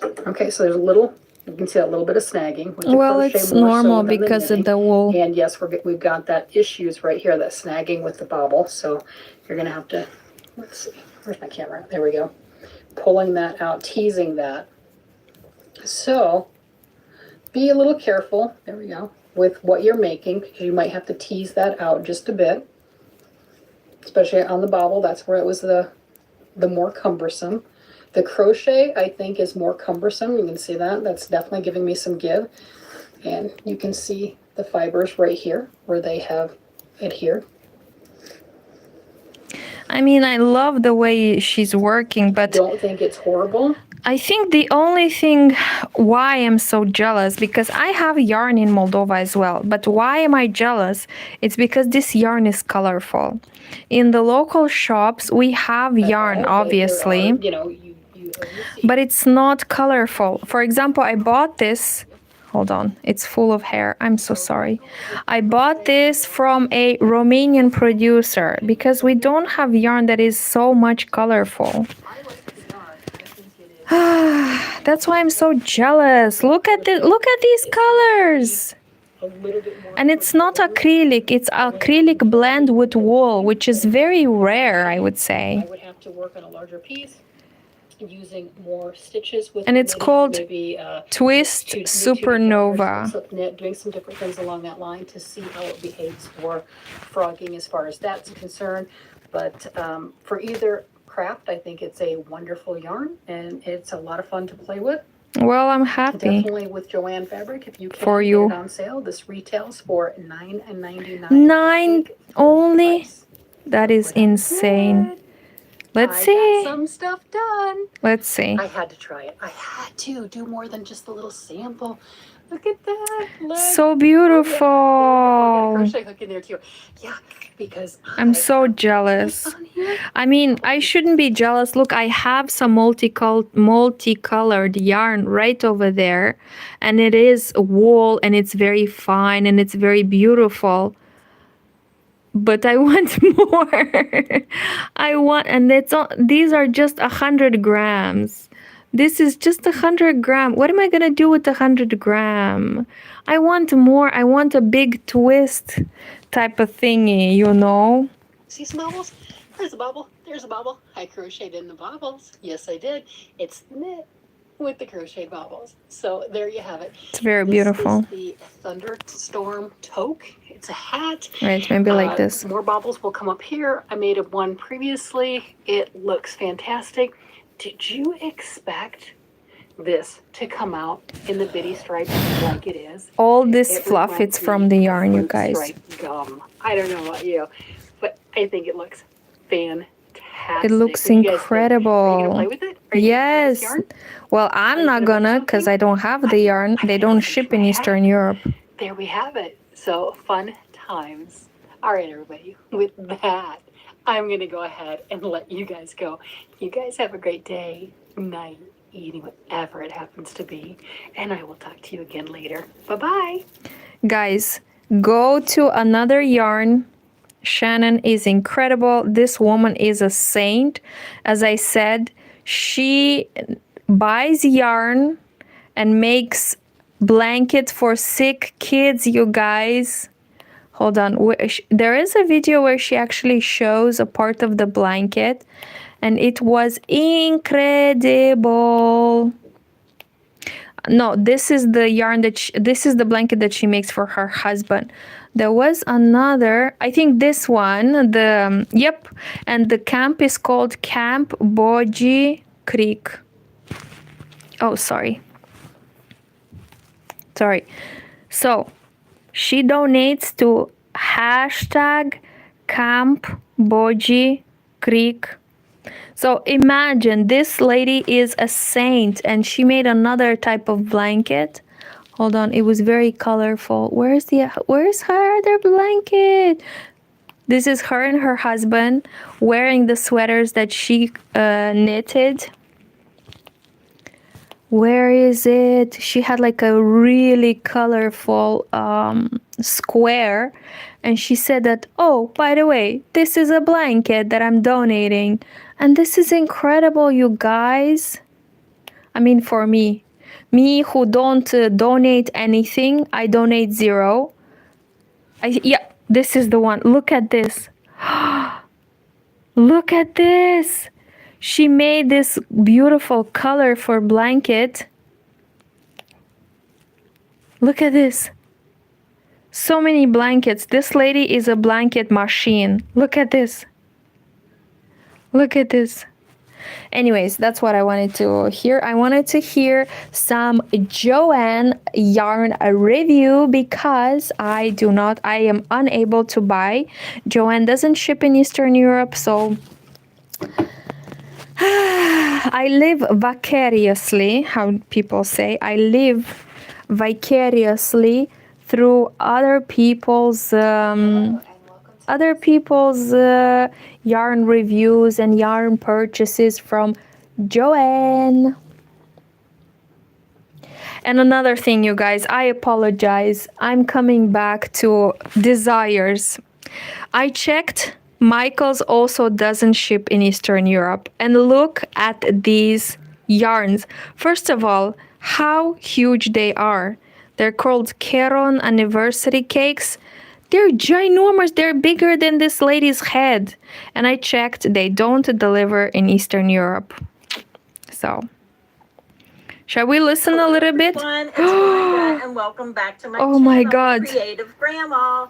okay, so there's a little, you can see a little bit of snagging with the Well, crochet it's more normal so than the because of knitting. the wool. And yes, we've got that issues right here, that snagging with the bobble. So you're gonna have to, let's see, where's my camera? There we go. Pulling that out, teasing that. So be a little careful, there we go, with what you're making, because you might have to tease that out just a bit, especially on the bobble. That's where it was the more cumbersome. The crochet, I think, is more cumbersome. You can see that. That's definitely giving me some give. And you can see the fibers right here where they have adhered. I mean, I love the way she's working, but Don't think it's horrible. I think the only thing why I'm so jealous, because I have yarn in Moldova as well, but why am I jealous? It's because this yarn is colorful. In the local shops, we have yarn, obviously, You know, you but it's not colorful. For example, I bought this. Hold on, it's full of hair. I'm so sorry. I bought this from a Romanian producer because we don't have yarn that is so much colorful. That's why I'm so jealous. Look at these colors. And it's not acrylic, it's acrylic blend with wool, which is very rare, I would say. I would have to work on a larger piece using more stitches with, and it's maybe, called maybe Twist Supernova. So doing some different things along that line to see how it behaves for frogging as far as that's concerned. But for either craft, I think it's a wonderful yarn and it's a lot of fun to play with. Well, I'm happy. Definitely with JoAnn fabric. If you can for you. Get it on sale, this retails for $9.99. $9 only? That is insane. Let's see. I got some stuff done. Let's see. I had to try it. I had to do more than just a little sample. Look at that. Look. So beautiful. Oh, yeah. Crochet hook in there too. Yeah, because I'm so jealous. I mean, I shouldn't be jealous. Look, I have some multicolored yarn right over there, and it is wool, and it's very fine, and it's very beautiful. But I want more. And these are just 100 grams. This is just 100 grams. What am I gonna do with 100 gram? I want more. I want a big twist type of thingy, you know? See some bubbles? There's a bubble. There's a bubble. I crocheted in the bubbles. Yes, I did. It's knit with the crocheted bubbles. So there you have it. It's very beautiful. This is the Thunderstorm toque. It's a hat. Right, maybe like this. More baubles will come up here. I made one previously. It looks fantastic. Did you expect this to come out in the bitty stripe like it is? All this fluff, it's from the yarn, you guys. Gum. I don't know about you, but I think it looks fantastic. It looks incredible. Are you gonna play with it? Yes. Well, I'm not gonna, because I don't have the yarn. They don't ship in Eastern Europe. There we have it. So fun times. All right, everybody. With that, I'm going to go ahead and let you guys go. You guys have a great day, night, evening, whatever it happens to be. And I will talk to you again later. Bye-bye. Guys, go to another yarn. Shannon is incredible. This woman is a saint. As I said, she buys yarn and makes blankets for sick kids, you guys. Hold on. There is a video where she actually shows a part of the blanket, and it was incredible. No, this is the yarn this is the blanket that she makes for her husband. There was another, I think this one, yep, and the camp is called Camp Boji Creek. Oh, sorry. So she donates to #Camp Boji Creek. So imagine, this lady is a saint, and she made another type of blanket. Hold on, it was very colorful. Where's her other blanket? This is her and her husband wearing the sweaters that she knitted. Where is it? She had like a really colorful square, and she said that, oh, by the way, this is a blanket that I'm donating, and this is incredible, you guys. I mean, for me who don't donate anything, I donate 0. Yeah, this is the one. Look at this. Look at this. She made this beautiful color for blanket. Look at this. So many blankets. This lady is a blanket machine. Look at this. Look at this. Anyways, that's what I wanted to hear. I wanted to hear some JoAnn yarn review because I am unable to buy. JoAnn doesn't ship in Eastern Europe, so I live vicariously, how people say. I live vicariously through other people's yarn reviews and yarn purchases from JoAnn. And another thing, you guys, I apologize. I'm coming back to desires. I checked. Michael's also doesn't ship in Eastern Europe. And look at these yarns. First of all, how huge they are. They're called Caron anniversary cakes. They're ginormous. They're bigger than this lady's head. And I checked, they don't deliver in Eastern Europe. So, shall we listen a little bit? Everyone, it's Brenda, and welcome back to my Oh channel, my God. Creative Grandma.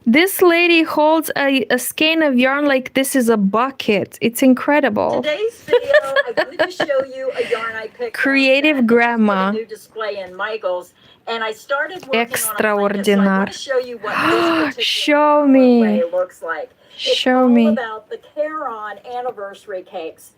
This lady holds a skein of yarn like this is a bucket. It's incredible. Today's video, I wanted to show you a yarn I picked Creative up Grandma. a new display in Michael's, and I started working Extraordinary. on a blanket, so I want to show you what this particular Show me. colorway looks like. It's Show all me. about the Caron anniversary cakes.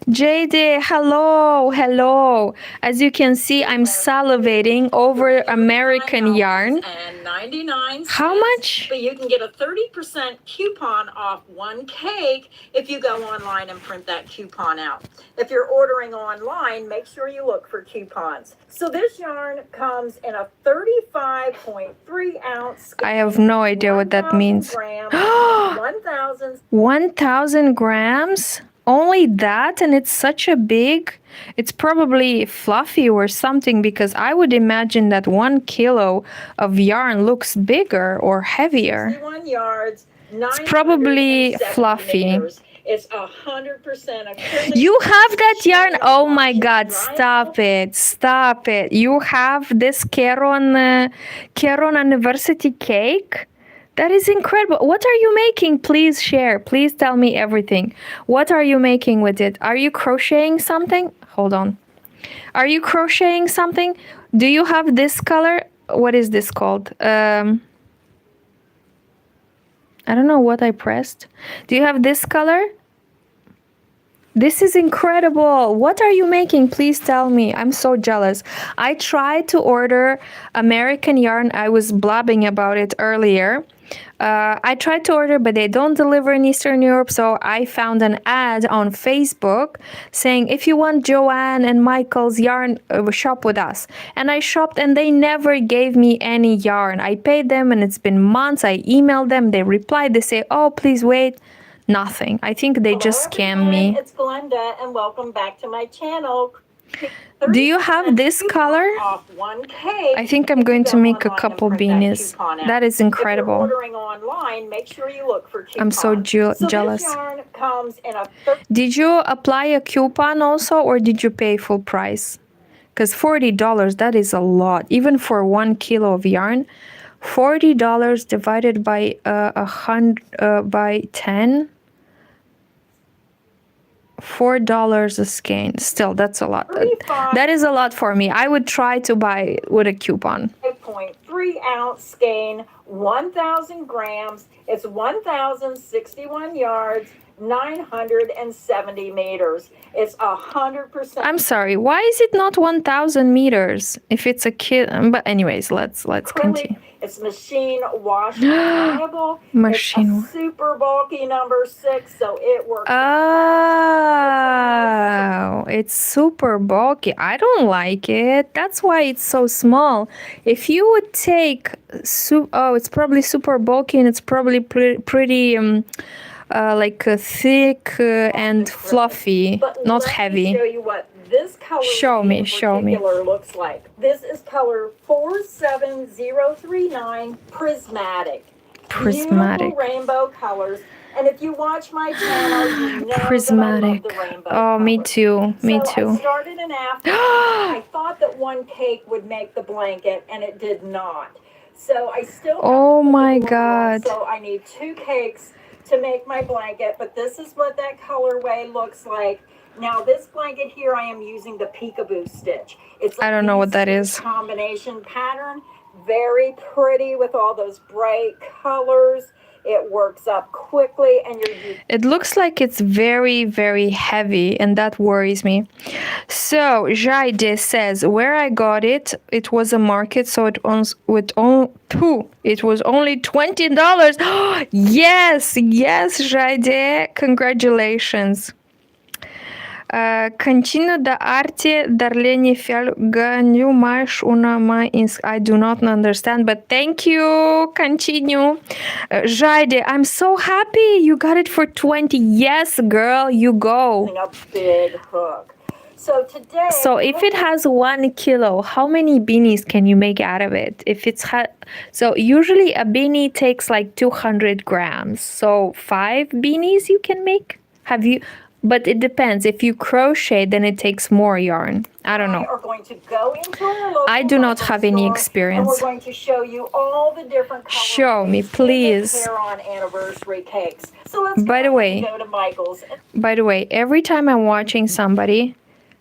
JD, hello, hello. As you can see, I'm salivating over American yarn. And 99 cents. How much? But you can get a 30% coupon off one cake if you go online and print that coupon out. If you're ordering online, make sure you look for coupons. So this yarn comes in a 35.3 ounce. I have no idea what that means. 1,000. 1,000 grams? Only that, and it's such a big, it's probably fluffy or something, because I would imagine that 1 kilo of yarn looks bigger or heavier. 61 yards, It's probably 970 fluffy. meters. It's 100% acrylic. You have that yarn? Oh my God, stop it, stop it. You have this Caron anniversary cake? That is incredible. What are you making? Please share. Please tell me everything. What are you making with it? Are you crocheting something? Hold on. Are you crocheting something? Do you have this color? What is this called? I don't know what I pressed. Do you have this color? This is incredible. What are you making? Please tell me. I'm so jealous. I tried to order American yarn. I was blabbing about it earlier. I tried to order, but they don't deliver in Eastern Europe. So I found an ad on Facebook saying, if you want JoAnn and Michael's yarn, shop with us. And I shopped and they never gave me any yarn. I paid them and it's been months. I emailed them. They replied. They say, oh, please wait. Nothing. I think they just scammed me. It's Glenda, and welcome back to my channel. Do you have this color? I think I'm going to make a couple beanies. That is incredible. Online, make sure you look for I'm so jealous. This yarn comes in a Did you apply a coupon also, or did you pay full price? Because $40, that is a lot. Even for 1 kilo of yarn, $40 divided by 10. $4 a skein. Still, that's a lot. That is a lot for me. I would try to buy with a coupon. 5.3 3-ounce skein, 1,000 grams. It's 1,061 yards, 970 meters. It's 100%. I'm sorry. Why is it not 1,000 meters if it's a kid? But anyways, let's continue. It's machine wash pliable. Machine. It's a super bulky number 6, so it works. Oh, it's super bulky. I don't like it. That's why it's so small. If you would take it's probably super bulky and it's probably pretty thick and fluffy, But not let heavy. me show you what this color Show me. looks like. This is color 47039 prismatic. Beautiful rainbow colors. And if you watch my channel, you know Prismatic. that I love the rainbow Oh, me colors. too. Me So too. I started an after. I thought that one cake would make the blanket, and it did not. So I still. Oh my God! God. So I need 2 cakes to make my blanket, but this is what that colorway looks like. Now this blanket here, I am using the peekaboo stitch. It's I don't know what that is. Combination pattern, very pretty with all those bright colors. It works up quickly, and it looks like it's very, very heavy, and that worries me. So Jaide says, where I got it, it was a market, so it was only $20. Yes, Jaide, congratulations. Continue the arte darlene ganyu mash una mai I do not understand, but thank you. Continue. Jaide, I'm so happy you got it for 20. Yes, girl, you go. A big hook. So today. So if it has 1 kilo, how many beanies can you make out of it? If it's so usually a beanie takes like 200 grams. So 5 beanies you can make. Have you? But it depends. If you crochet, then it takes more yarn. I don't know. We are going to go into our local I do not have any experience. And we're going to show you all the different colors. Show me, please. On anniversary cakes. So let's go to Michael's. By the way, every time I'm watching somebody,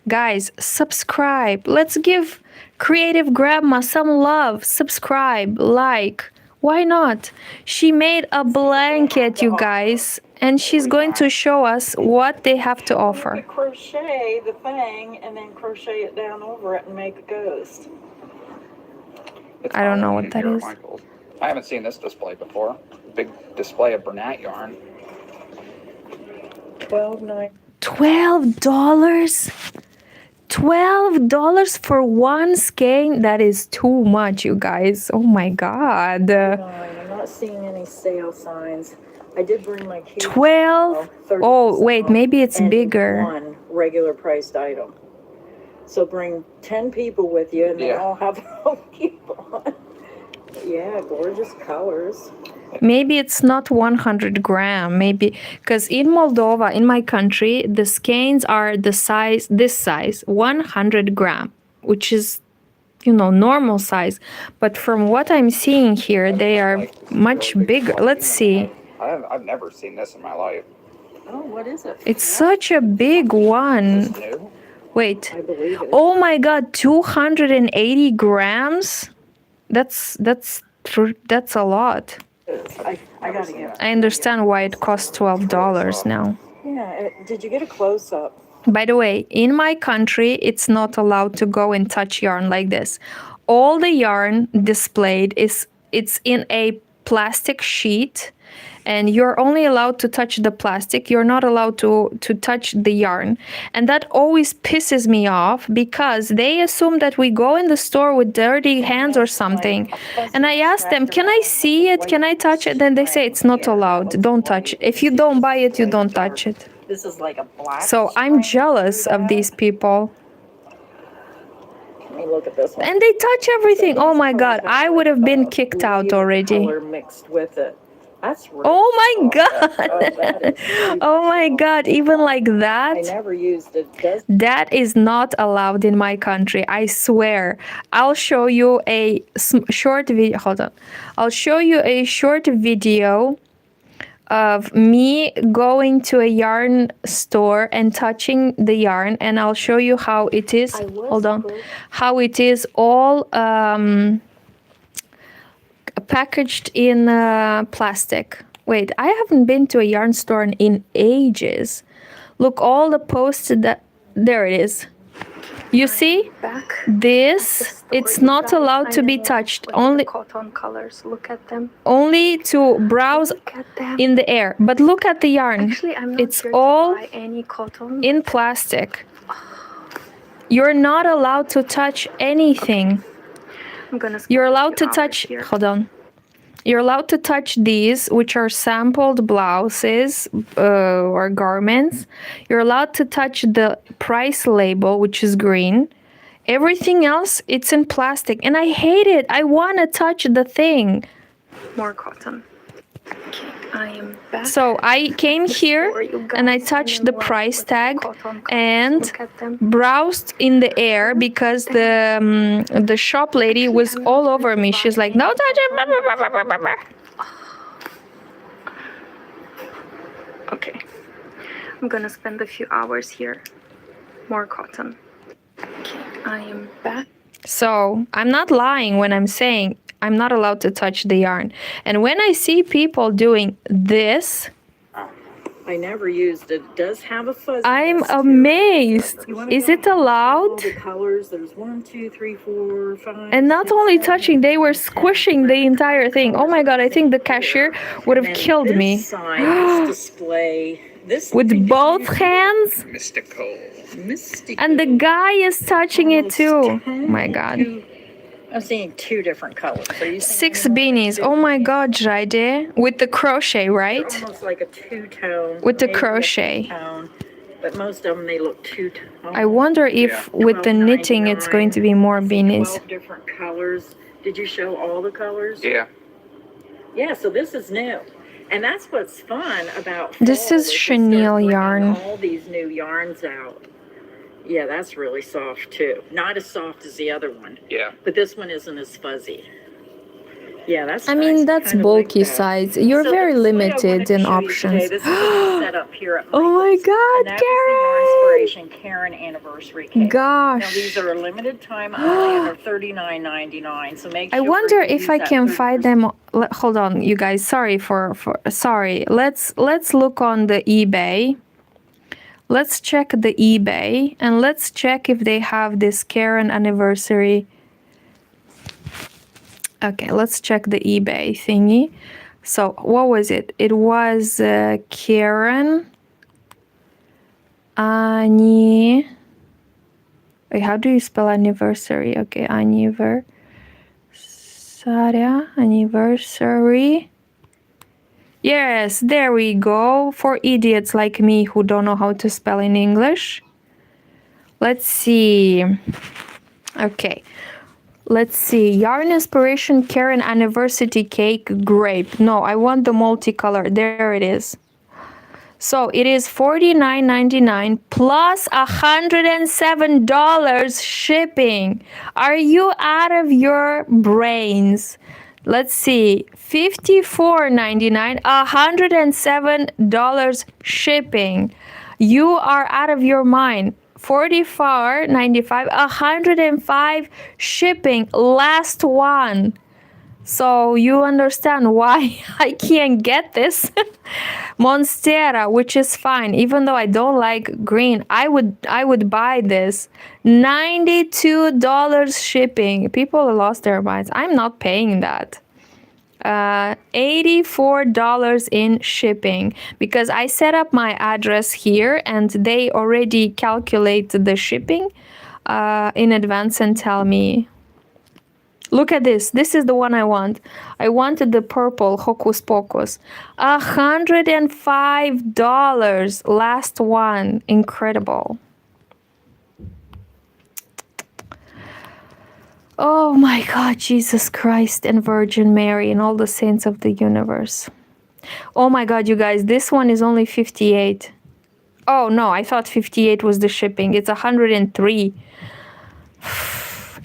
guys, subscribe. Let's give Creative Grandma some love. Subscribe, like. Why not? She made a blanket, you guys, and she's going to show us what they have to offer. Crochet the thing and then crochet it down over it and make a ghost. I don't know what that is. Michael. I haven't seen this display before. Big display of Bernat yarn. $12.99. $12? $12 for one skein? That is too much, you guys. Oh my God. I'm not seeing any sale signs. I did bring my cube. 12? Oh, wait, maybe it's bigger. One regular priced item. So bring 10 people with you and they all have their own coupon. Yeah, gorgeous colors. Maybe it's not 100 gram, maybe, because in Moldova, in my country, the skeins are this size, 100 gram, which is, normal size. But from what I'm seeing here, they are much bigger. Let's see. I've never seen this in my life. Oh, what is it? It's such a big one. New? Wait. Oh my God, 280 grams? That's a lot. I gotta get. I understand why it costs $12 now. Yeah, did you get a close up? By the way, in my country, it's not allowed to go and touch yarn like this. All the yarn displayed it's in a plastic sheet, and you're only allowed to touch the plastic. You're not allowed to touch the yarn. And that always pisses me off because they assume that we go in the store with dirty hands or something. And I ask them, can I see it? Can I touch it? Then they say it's not allowed. Don't touch it. If you don't buy it, you don't touch it. This is like a black. So I'm jealous of these people. Let me look at this one. And they touch everything. Oh my God, I would have been kicked out already. Color mixed with it. That's really Oh my God. that Oh my God, even like I that? never used it. That is not allowed in my country, I swear. I'll show you a short video. Hold on. I'll show you a short video of me going to a yarn store and touching the yarn, and I'll show you how it is. Hold on. How it is all packaged in plastic. Wait, I haven't been to a yarn store in ages. Look, all the posts that there it is. You see, this it's not allowed to be touched. Only cotton colors. Look at them. only to browse Look at them. in the air. But look at the yarn. Actually, I'm not It's sure all to buy any cotton. in plastic. You're not allowed to touch anything. I'm gonna You're spend a allowed few to hours touch. here. Hold on. You're allowed to touch these, which are sampled blouses or garments. You're allowed to touch the price label, which is green. Everything else, it's in plastic. And I hate it. I want to touch the thing. More cotton. Okay, I am back. So I came here and I touched the price tag and Look at them. browsed in the air because the shop lady was all over me. She's like, no touch it. Blah, blah, blah, blah, blah, blah. Okay. I'm gonna spend a few hours here. More cotton. Okay, I am back. So I'm not lying when I'm saying I'm not allowed to touch the yarn. And when I see people doing this, I never used it. It does have a fuzzy. I'm amazed. Is it allowed? The colors, there's 1, 2, 3, 4, 5. And not only touching, they were squishing the entire thing. Oh my god, I think the cashier would have killed me. This display, this With both hands? Mystical. And the guy is touching it too. Oh my god. I'm seeing 2 different colors. Are you 6 beanies. Oh my god, Jade. With the crochet, right? almost like a two-tone. With the maybe a crochet. two-tone, but most of them they look two-tone. I wonder if with the knitting it's going to be more beanies. 12 different colors. Did you show all the colors? Yeah. Yeah, so this is new. And that's what's fun about This fall, is we start chenille bringing yarn. all these new yarns out. Yeah, that's really soft too. Not as soft as the other one, Yeah. but this one isn't as fuzzy. Yeah, that's I nice. mean, that's Kinda like bulky that. size. You're So very the display I wanted limited to in show you options. today, this is what we set up here at Oh my Michael's. god, And that was the Inspiration Karen anniversary cake. Now these Gosh. are a limited time only and they're $39.99. So make I sure wonder you if use I that can 30%. find them. Hold on, you guys. Sorry sorry. Let's look on the eBay. Let's check the eBay and let's check if they have this Karen anniversary. Okay, let's check the eBay thingy. So what was it? It was Karen Annie. Wait, how do you spell anniversary? Okay, anniversary. Yes, there we go. For idiots like me who don't know how to spell in English. Let's see. Okay. Let's see. Yarn Inspiration Karen Anniversary Cake Grape. No, I want the multicolor. There it is. So it is $49.99 plus $107 shipping. Are you out of your brains? Let's see. $54.99, $107 shipping. You are out of your mind. $44.95, $105 shipping. Last one. So you understand why I can't get this. Monstera, which is fine, even though I don't like green, I would buy this. $92 shipping. People lost their minds. I'm not paying that. $84 in shipping because I set up my address here and they already calculate the shipping in advance and tell me. Look at this. This is the one I want. I wanted the purple Hocus Pocus. $105. Last one. Incredible. Oh my God, Jesus Christ and Virgin Mary and all the saints of the universe. Oh my God, you guys, this one is only 58. Oh no, I thought 58 was the shipping. It's 103.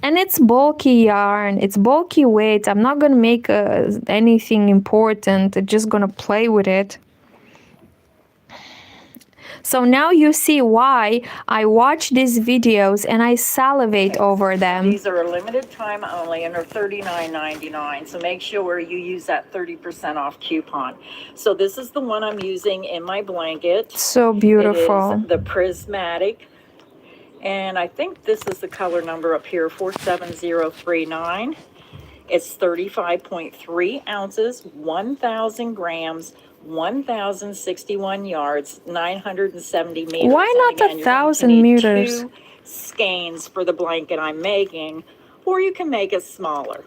And it's bulky yarn. It's bulky weight. I'm not going to make anything important. I'm just going to play with it. So now you see why I watch these videos and I salivate over them. These are a limited time only and are $39.99. So make sure you use that 30% off coupon. So this is the one I'm using in my blanket. So beautiful. It is the Prismatic. And I think this is the color number up here, 47039. It's 35.3 ounces, 1,000 grams, 1,061 yards, 970 meters. Why not again, 1,000 meters? 2 skeins for the blanket I'm making, or you can make it smaller.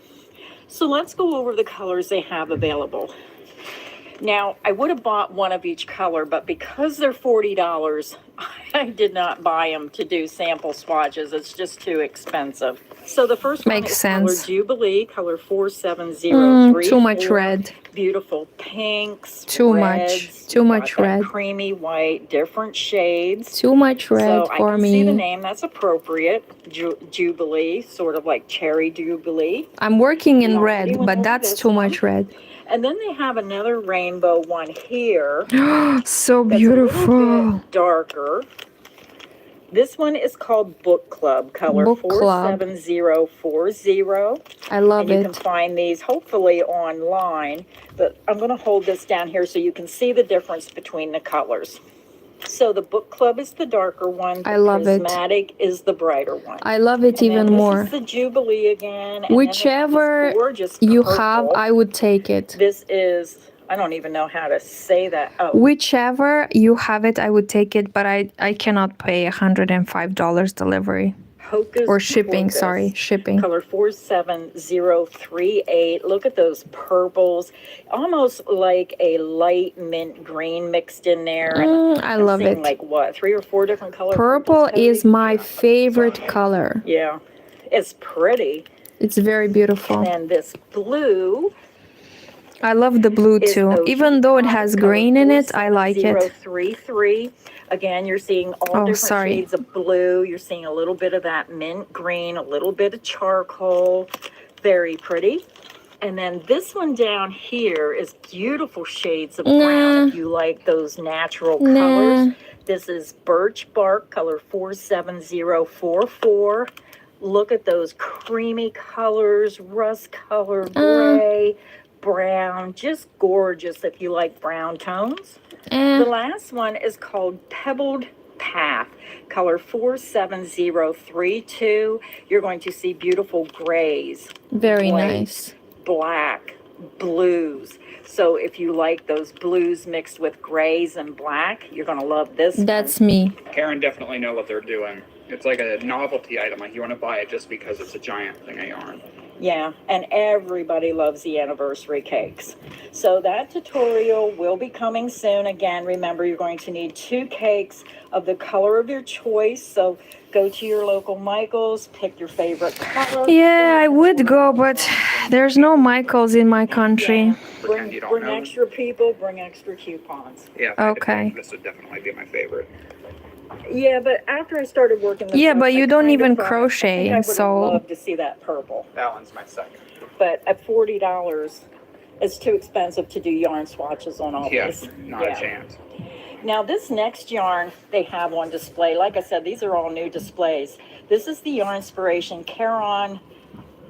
So let's go over the colors they have available. Now, I would have bought one of each color, but because they're $40, I did not buy them to do sample swatches. It's just too expensive. So the first one is color Jubilee, color 47034. Too much red. Beautiful pinks, Too reds, much red. Creamy white, different shades. Too much red so for I can me. see the name, that's appropriate. Jubilee, sort of like cherry Jubilee. I'm working in red, but that's too much red. And then they have another rainbow one here. So that's beautiful. a little bit darker. This one is called Book Club, color Book Club. 47040. I love and you it. can find these hopefully online, but I'm going to hold this down here so you can see the difference between the colors. So the Book Club is the darker one. I love it. Prismatic is the brighter one. I love it even more. This is the Jubilee again. And whichever you have, I would take it. This is, I don't even know how to say that. Oh. Whichever you have it, I would take it, but I cannot pay $105 delivery. Hocus or shipping, Pocus, sorry, shipping. Color 47038. Look at those purples. Almost like a light mint green mixed in there. I love it. Like what, 3 or 4 different colors? Purple is my favorite color. Yeah, it's pretty. It's very beautiful. And this blue. I love the blue too. Even though it has green in it, I like it. 033. Again, you're seeing all different shades of blue. You're seeing a little bit of that mint green, a little bit of charcoal. Very pretty. And then this one down here is beautiful shades of brown if you like those natural colors. This is Birch Bark, color 47044. Look at those creamy colors, rust color, gray, brown, just gorgeous if you like brown tones. The last one is called Pebbled Path, color 47032. You're going to see beautiful grays. Very whites, nice. Black, blues. So if you like those blues mixed with grays and black, you're going to love this That's one. me. Karen definitely know what they're doing. It's like a novelty item. Like you want to buy it just because it's a giant thing of yarn. Yeah, and everybody loves the anniversary cakes. So that tutorial will be coming soon. Again, remember you're going to need 2 cakes of the color of your choice. So go to your local Michael's, pick your favorite color. Yeah, I would go, but there's no Michael's in my country. Bring extra people, bring extra coupons. Yeah. Okay. This would definitely be my favorite. Yeah, but after I started working this Yeah, but you don't even I crochet, would so love to see that purple. That one's my second. But at $40, it's too expensive to do yarn swatches on all Yeah, this. not a chance. Now this next yarn they have on display, like I said, these are all new displays. This is the Yarn Inspiration Caron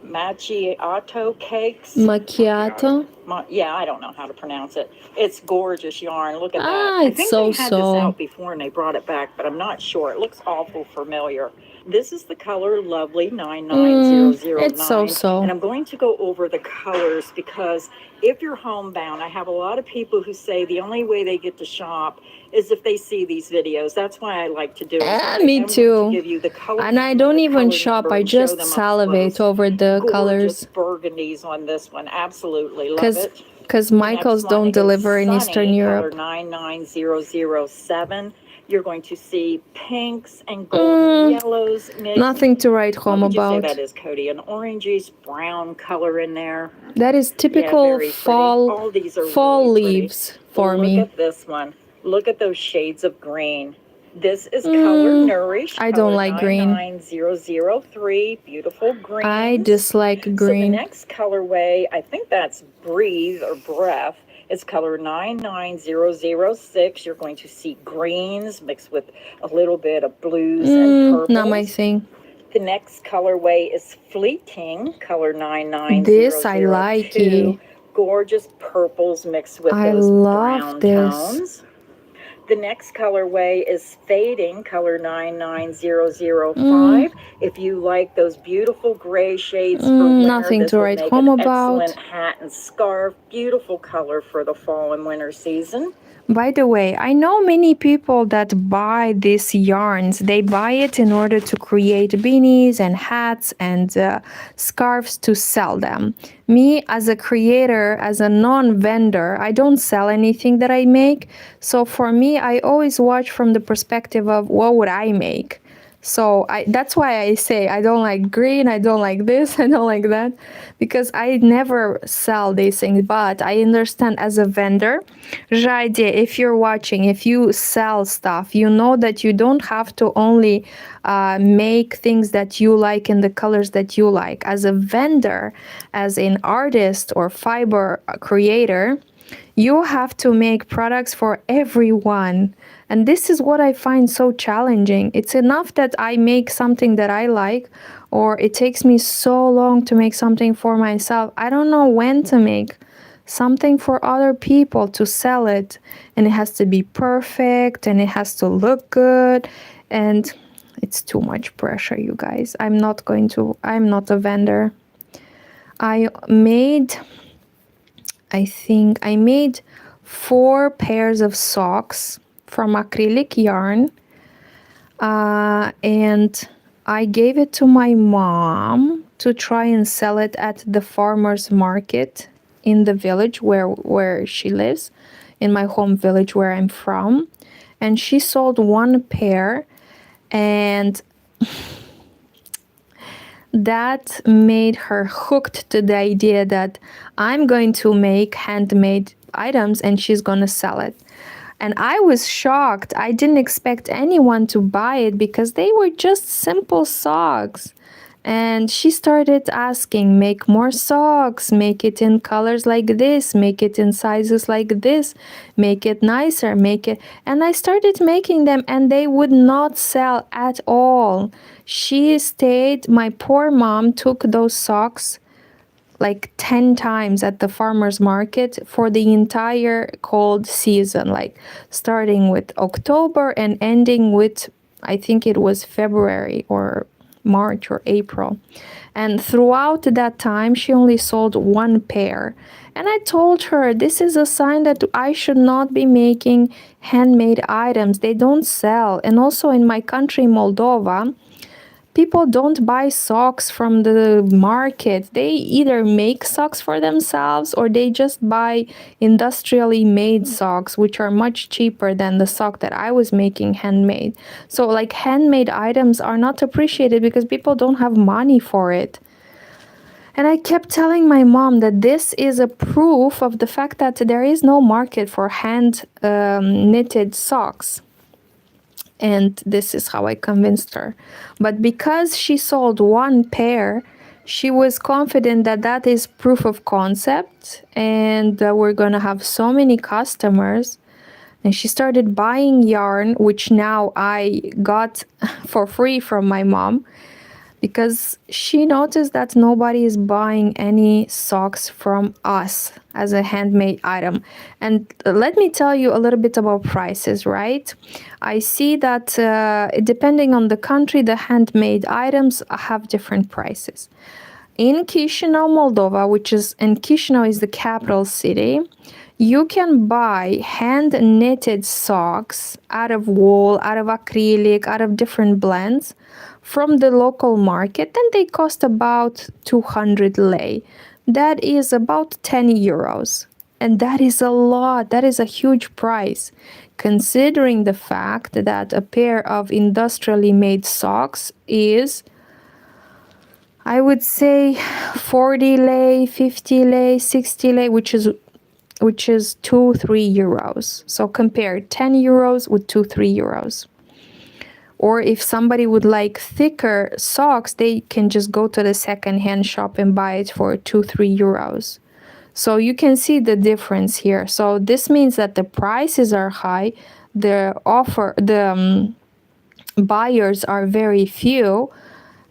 Macchiato Cakes. macchiato. Yeah, I don't know how to pronounce it. It's gorgeous yarn. Look at that. Ah, it's I think they had this out before and they brought it back, but I'm not sure. It looks awful familiar. This is the color Lovely 99009. It's so. And I'm going to go over the colors because if you're homebound, I have a lot of people who say the only way they get to shop is if they see these videos. That's why I like to do it. Me too. Give you the color And I don't even shop. I just salivate over the colors. Burgundies on this one. Absolutely love it. Because Michael's don't deliver in Eastern Europe. Color 99007. You're going to see pinks and golden yellows mixed. Nothing to write home What would about. you say that is, Cody? An orangey brown color in there. That is typical fall really leaves for me. Look at this one. Look at those shades of green. This is color Nourish. I don't like green. 99003. Beautiful green. I dislike green. So the next colorway, I think that's Breathe or Breath. It's color 99006. You're going to see greens mixed with a little bit of blues and purples. Not my thing. The next colorway is Fleeting, color 99002. This I like it. Gorgeous purples mixed with I those love brown this. tones. The next colorway is Fading, color 99005. If you like those beautiful gray shades for winter, nothing this to would write make home an about. excellent hat and scarf. Beautiful color for the fall and winter season. By the way, I know many people that buy these yarns. They buy it in order to create beanies and hats and scarves to sell them. Me, as a creator, as a non-vendor, I don't sell anything that I make. So for me, I always watch from the perspective of what would I make. So that's why I say I don't like green, I don't like this, I don't like that, because I never sell these things. But I understand as a vendor, Jade, if you're watching, if you sell stuff, you know that you don't have to only make things that you like in the colors that you like. As a vendor, as an artist or fiber creator, you have to make products for everyone. And this is what I find so challenging. It's enough that I make something that I like, or it takes me so long to make something for myself. I don't know when to make something for other people to sell it. And it has to be perfect and it has to look good. And it's too much pressure, you guys. I'm not a vendor. I think I made 4 pairs of socks from acrylic yarn, and I gave it to my mom to try and sell it at the farmer's market in the village where she lives, in my home village where I'm from. And she sold 1 pair, and that made her hooked to the idea that I'm going to make handmade items and she's going to sell it. And I was shocked. I didn't expect anyone to buy it because they were just simple socks. And she started asking, make more socks, make it in colors like this, make it in sizes like this, make it nicer, make it. And I started making them and they would not sell at all. My poor mom took those socks like 10 times at the farmer's market for the entire cold season, like starting with October and ending with, I think it was February or March or April. And throughout that time, she only sold 1 pair. And I told her, this is a sign that I should not be making handmade items. They don't sell. And also in my country, Moldova, people don't buy socks from the market. They either make socks for themselves or they just buy industrially made socks, which are much cheaper than the sock that I was making handmade. So like handmade items are not appreciated because people don't have money for it. And I kept telling my mom that this is a proof of the fact that there is no market for hand knitted socks. And this is how I convinced her. But because she sold 1 pair, she was confident that that is proof of concept and we're gonna have so many customers. And she started buying yarn, which now I got for free from my mom, because she noticed that nobody is buying any socks from us as a handmade item. And let me tell you a little bit about prices, right? I see that depending on the country, the handmade items have different prices. In Chisinau, Moldova, and Chisinau is the capital city, you can buy hand-knitted socks out of wool, out of acrylic, out of different blends from the local market, and they cost about 200 lei. That is about 10 euros. And that is a lot. That is a huge price, considering the fact that a pair of industrially made socks is, I would say, 40 lei, 50 lei, 60 lei, which is 2-3 euros. So compare 10 euros with 2-3 euros. Or if somebody would like thicker socks, they can just go to the second-hand shop and buy it for 2-3 euros. So you can see the difference here. So this means that the prices are high, the buyers are very few,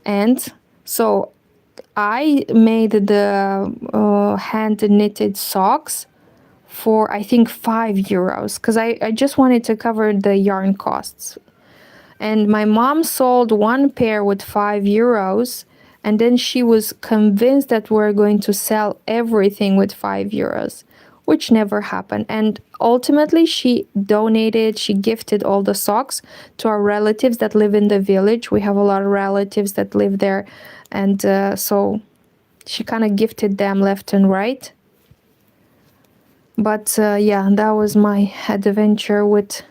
and so I made the hand knitted socks for I think €5 because I just wanted to cover the yarn costs. And my mom sold one pair with €5, and then she was convinced that we're going to sell everything with €5, which never happened. And ultimately, she gifted all the socks to our relatives that live in the village. We have a lot of relatives that live there, and so she kind of gifted them left and right. But yeah, that was my adventure with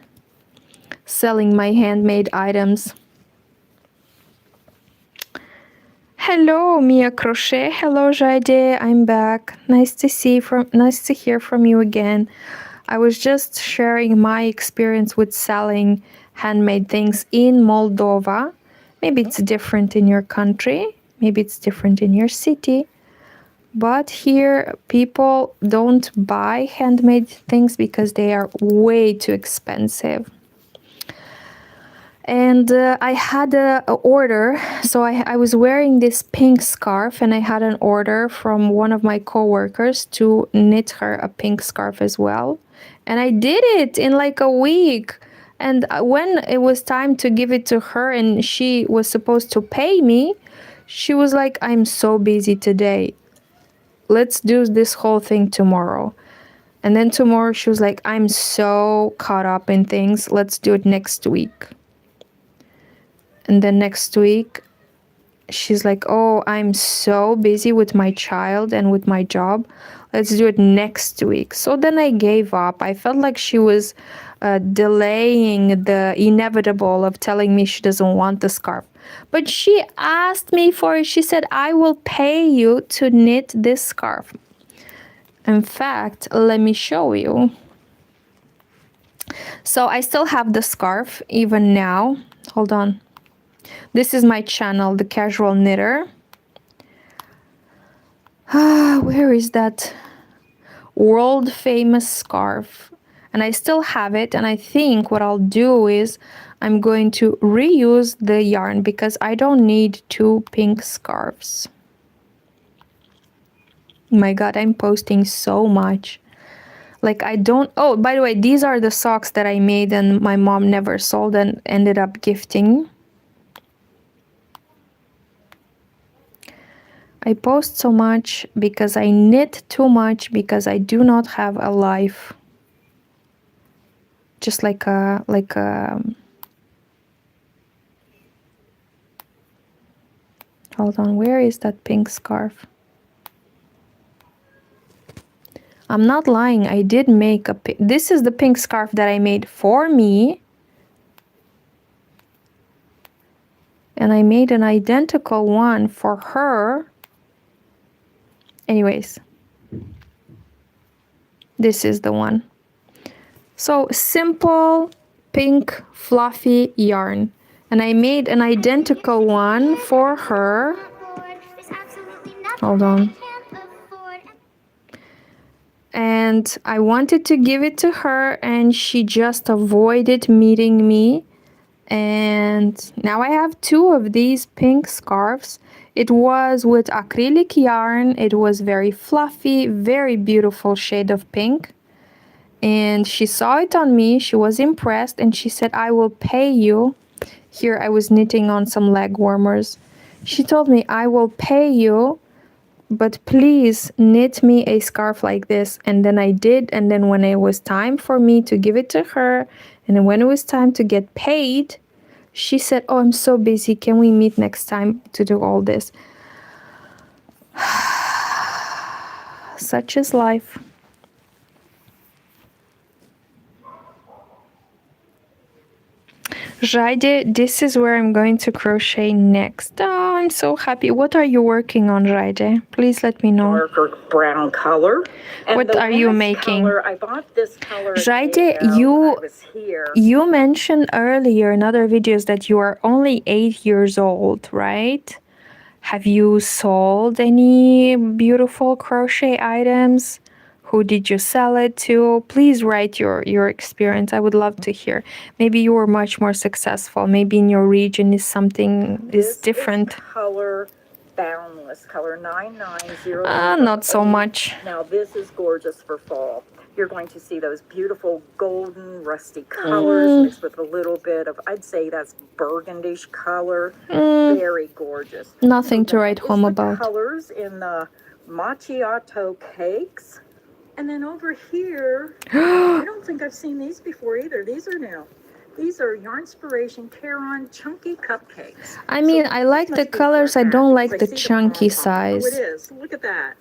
selling my handmade items. Hello, Mia Crochet. Hello, Jade. I'm back. Nice to hear from you again. I was just sharing my experience with selling handmade things in Moldova. Maybe it's different in your country. Maybe it's different in your city. But here, people don't buy handmade things because they are way too expensive. And I had a order, so I was wearing this pink scarf, and I had an order from one of my coworkers to knit her a pink scarf as well. And I did it in like a week. And when it was time to give it to her and she was supposed to pay me, she was like, I'm so busy today. Let's do this whole thing tomorrow. And then tomorrow she was like, I'm so caught up in things. Let's do it next week. And then next week, she's like, oh, I'm so busy with my child and with my job. Let's do it next week. So then I gave up. I felt like she was delaying the inevitable of telling me she doesn't want the scarf. But she asked me for it. She said, I will pay you to knit this scarf. In fact, let me show you. So I still have the scarf even now. Hold on. This is my channel, The Casual Knitter. Where is that world famous scarf? And I still have it, and I think what I'll do is I'm going to reuse the yarn because I don't need 2 pink scarves. My God, I'm posting so much. Like I don't, oh, by the way, these are the socks that I made and my mom never sold and ended up gifting. I post so much because I knit too much because I do not have a life. Just like a hold on, where is that pink scarf? I'm not lying, I did make this is the pink scarf that I made for me. And I made an identical one for her. Anyways, this is the one. So simple pink fluffy yarn, and I made an identical one for her. Hold on. And I wanted to give it to her, and she just avoided meeting me. And now I have 2 of these pink scarves. It was with acrylic yarn. It was very fluffy, very beautiful shade of pink. And she saw it on me. She was impressed, and she said, I will pay you. Here I was knitting on some leg warmers. She told me, I will pay you, but please knit me a scarf like this. And then I did. And then when it was time for me to give it to her, and then when it was time to get paid, she said, oh, I'm so busy. Can we meet next time to do all this? Such is life. Jade, this is where I'm going to crochet next. Oh, I'm so happy. What are you working on, Jade? Please let me know. Darker brown color. And What are you making? Color, I bought this color. Jade, you mentioned earlier in other videos that you are only 8 years old, right? Have you sold any beautiful crochet items? Who did you sell it to? Please write your experience. I would love to hear. Maybe you were much more successful. Maybe in your region is something is different. This is color Boundless, color 990. Not so much. Now this is gorgeous for fall. You're going to see those beautiful golden rusty colors mixed with a little bit of, I'd say that's burgundish color. Very gorgeous. Nothing So to write that is home the about. colors in the macchiato cakes. And then over here, I don't think I've seen these before either. These are new. These are Yarnspiration Caron Chunky Cupcakes. I mean, I like the colors. I don't like the chunky Oh, size. it is. Look at that.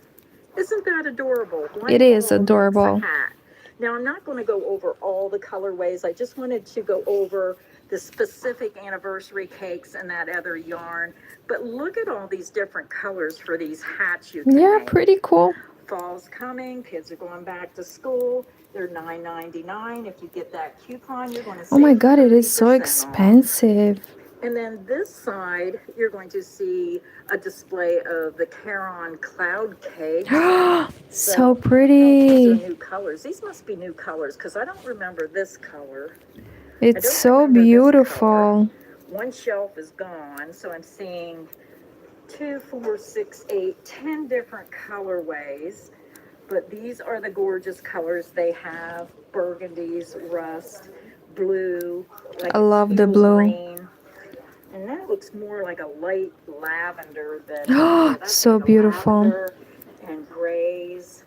Isn't that adorable? It is Blank adorable. makes a hat. Now, I'm not going to go over all the colorways. I just wanted to go over the specific anniversary cakes and that other yarn. But look at all these different colors for these hats you can make. Pretty cool. Fall's coming. Kids are going back to school. They're $9.99. If you get that coupon, you're going to save. Oh my god, it is so 30% off. expensive. And then this side, you're going to see a display of the Caron Cloud Cake. So These pretty. are new colors. These must be new colors because I don't remember this color. It's so beautiful. One shelf is gone, so I'm seeing 2, 4, 6, 8, 10 different colorways. But these are the gorgeous colors they have. Burgundies, rust, blue. Like I love the teal blue. green. And that looks more like a light lavender than that's So like a beautiful. lavender and grays.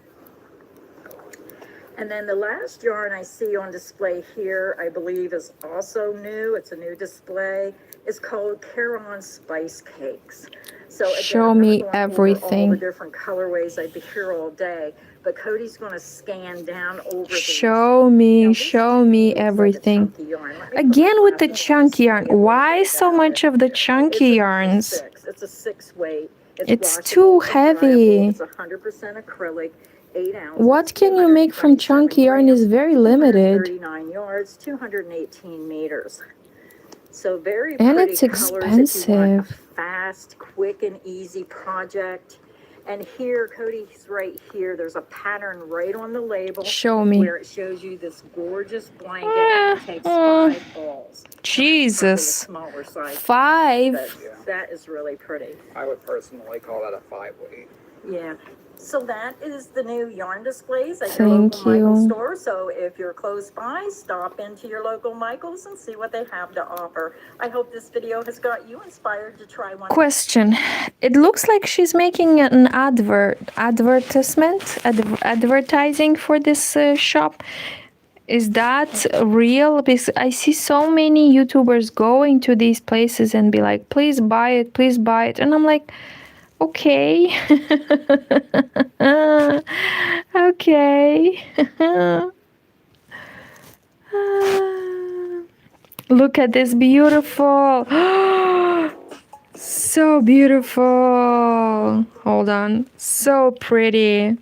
And then the last yarn I see on display here, I believe is also new. It's a new display. It's called Caron Spice Cakes. So again, Show I'm not me going over everything. all the different colorways. I'd be here all day. But Cody's going to scan down over these. Show Now, me, this show to me looks like a everything. chunky yarn. Let me put Again my with the glasses on chunky and yarn. see a little Why bit so about much it. of the chunky yarns? It's a 6 weight. It's washable, too it's heavy. dryable, It's 100% acrylic, 8 ounces. What can you make from 227 chunky yarn grams, is very limited. 239 yards, 218 meters. So very And pretty it's colors if you want a expensive. fast, quick, and easy project. And here, Cody's right here. There's a pattern right on the label Show me. where it shows you this gorgeous blanket, and it takes 5 balls. Probably a Jesus. smaller size. 5. But that is really pretty. I would personally call that a 5 weight. Yeah. So that is the new yarn displays at your Thank local Michaels you. store. So if you're close by, stop into your local Michaels and see what they have to offer. I hope this video has got you inspired to try one. Question. It looks like she's making an advertising for this shop. Is that real? Because I see so many YouTubers going to these places and be like, please buy it, please buy it. And I'm like, okay. Okay. Look at this beautiful. So beautiful. Hold on. So pretty.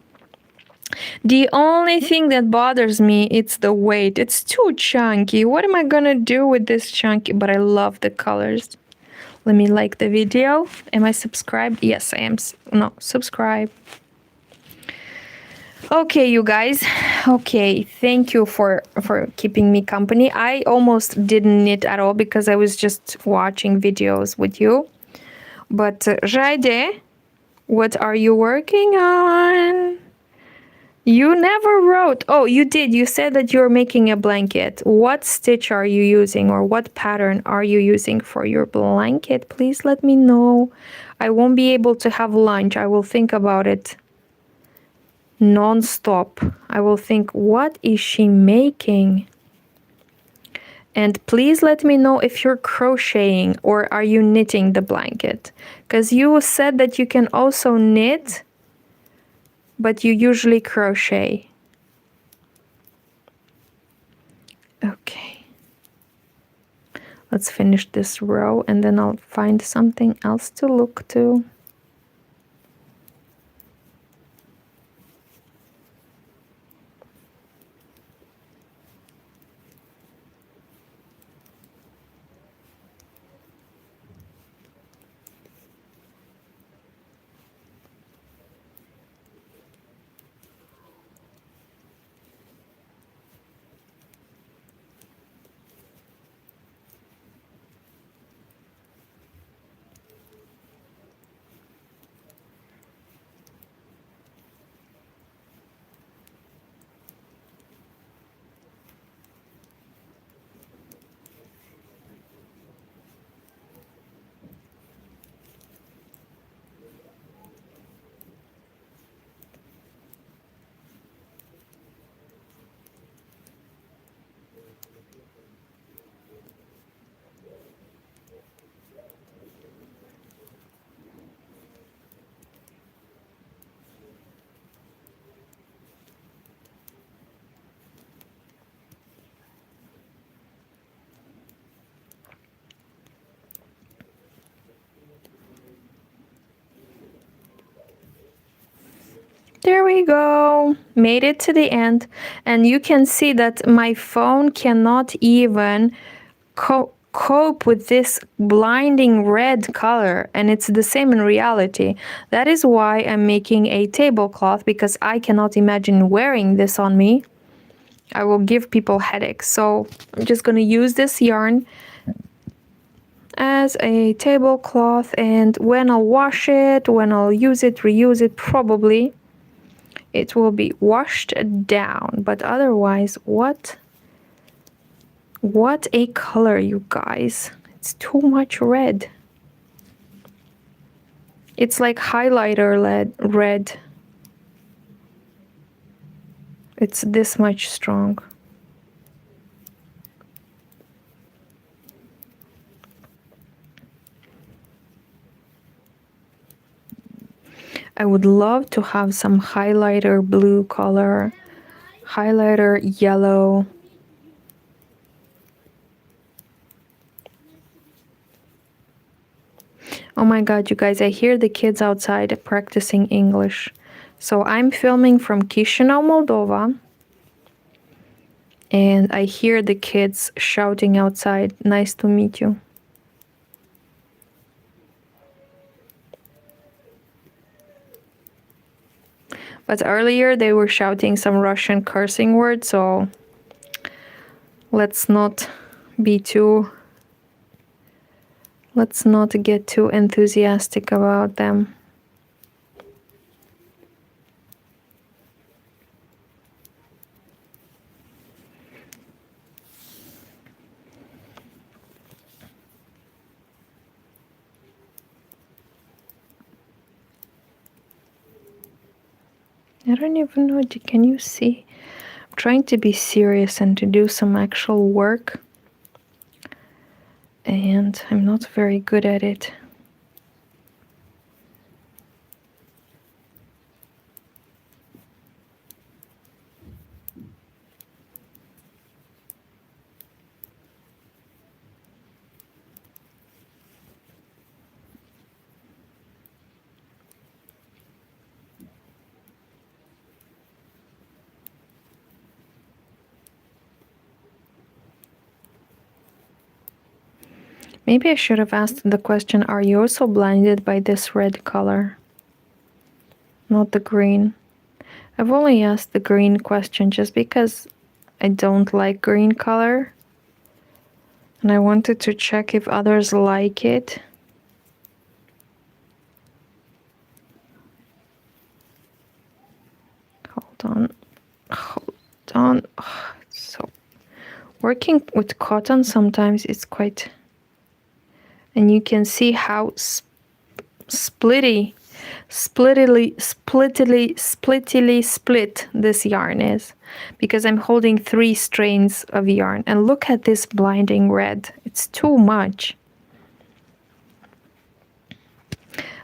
The only thing that bothers me, it's the weight. It's too chunky. What am I gonna do with this chunky? But I love the colors. Let me like the video. Am I subscribed? Yes, I am. No, subscribe. Okay, you guys. Okay, thank you for keeping me company. I almost didn't knit at all because I was just watching videos with you. But Jayde, what are you working on? You never wrote. Oh, you did. You said that you're making a blanket. What stitch are you using or what pattern are you using for your blanket? Please let me know. I won't be able to have lunch. I will think about it non-stop. I will think, what is she making? And please let me know if you're crocheting or are you knitting the blanket. Because you said that you can also knit, but you usually crochet. Okay. Let's finish this row and then I'll find something else to look to. we go. Made it to the end. And you can see that my phone cannot even cope with this blinding red color, and it's the same in reality. That is why I'm making a tablecloth, because I cannot imagine wearing this on me. I will give people headaches. So I'm just going to use this yarn as a tablecloth, and when I'll wash it, when I'll use it, reuse it, probably it will be washed down. But otherwise, what a color, you guys. It's too much red. It's like highlighter red. It's this much strong. I would love to have some highlighter blue color, highlighter yellow. Oh my god, you guys, I hear the kids outside practicing English. So I'm filming from Chisinau, Moldova. And I hear the kids shouting outside, "Nice to meet you." But earlier they were shouting some Russian cursing words, so let's not get too enthusiastic about them. I don't even know, can you see? I'm trying to be serious and to do some actual work, and I'm not very good at it. Maybe I should have asked the question, are you also blinded by this red color? Not the green. I've only asked the green question just because I don't like green color. And I wanted to check if others like it. Hold on. Oh, so working with cotton sometimes it's quite, and you can see how splittily split this yarn is, because I'm holding 3 strands of yarn, and look at this blinding red. It's too much.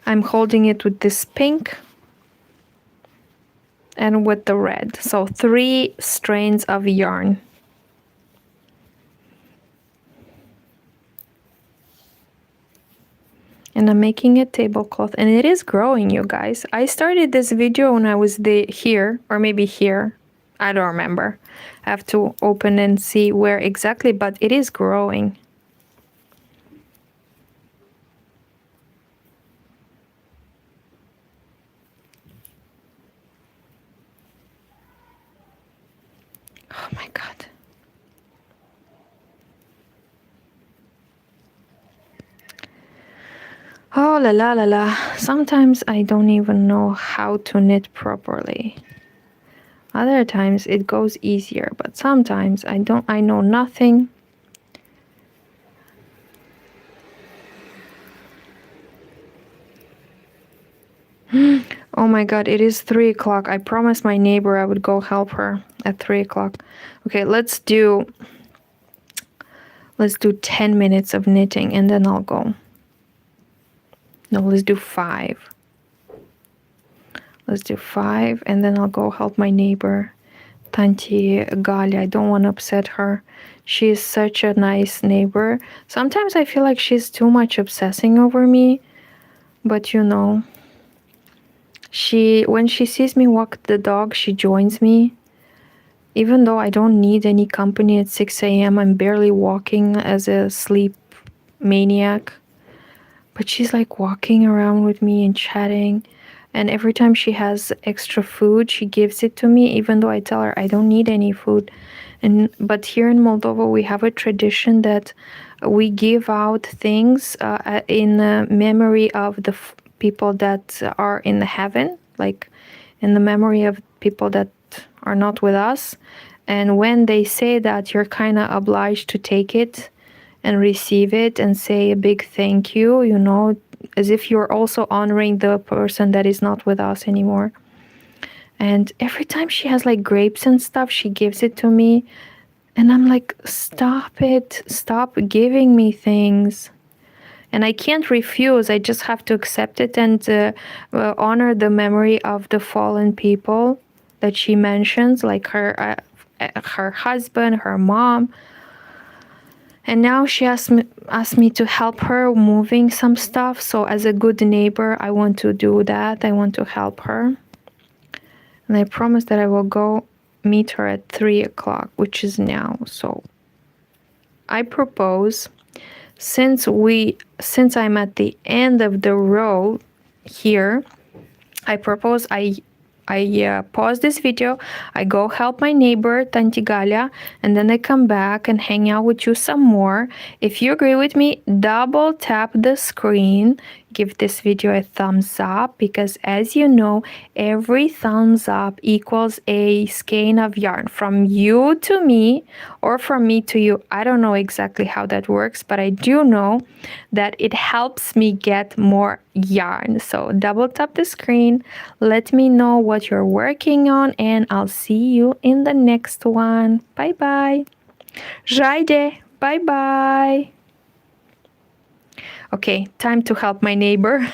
I'm holding it with this pink and with the red, so 3 strands of yarn. And I'm making a tablecloth, and it is growing, you guys. I started this video when I was here, or maybe here. I don't remember. I have to open and see where exactly, but it is growing. Oh my god. Oh la la la la. Sometimes I don't even know how to knit properly. Other times it goes easier, but sometimes I know nothing. Oh my god, it is 3 o'clock. I promised my neighbor I would go help her at 3 o'clock. Okay, let's do 10 minutes of knitting and then I'll go. No, let's do 5. Let's do 5 and then I'll go help my neighbor, Tanti Gali. I don't want to upset her. She is such a nice neighbor. Sometimes I feel like she's too much obsessing over me, but you know, When she sees me walk the dog, she joins me. Even though I don't need any company at 6 a.m., I'm barely walking as a sleep maniac. But she's like walking around with me and chatting. And every time she has extra food, she gives it to me, even though I tell her I don't need any food. But here in Moldova, we have a tradition that we give out things in memory of the people that are in heaven, like in the memory of people that are not with us. And when they say that, you're kind of obliged to take it and receive it and say a big thank you, as if you're also honoring the person that is not with us anymore. And every time she has like grapes and stuff, she gives it to me. And I'm like, stop it. Stop giving me things. And I can't refuse. I just have to accept it and honor the memory of the fallen people that she mentions, like her husband, her mom. And now she asked me to help her moving some stuff. So as a good neighbor, I want to do that. I want to help her. And I promise that I will go meet her at 3 o'clock, which is now. So I propose, since I'm at the end of the row here, I propose I pause this video, I go help my neighbor Tanti Galia, and then I come back and hang out with you some more. If you agree with me, double tap the screen, give this video a thumbs up, because as you know, every thumbs up equals a skein of yarn from you to me or from me to you. I don't know exactly how that works, but I do know that it helps me get more yarn. So double tap the screen, let me know what you're working on, and I'll see you in the next one. Bye bye. Jajde. Bye bye. Okay, time to help my neighbor.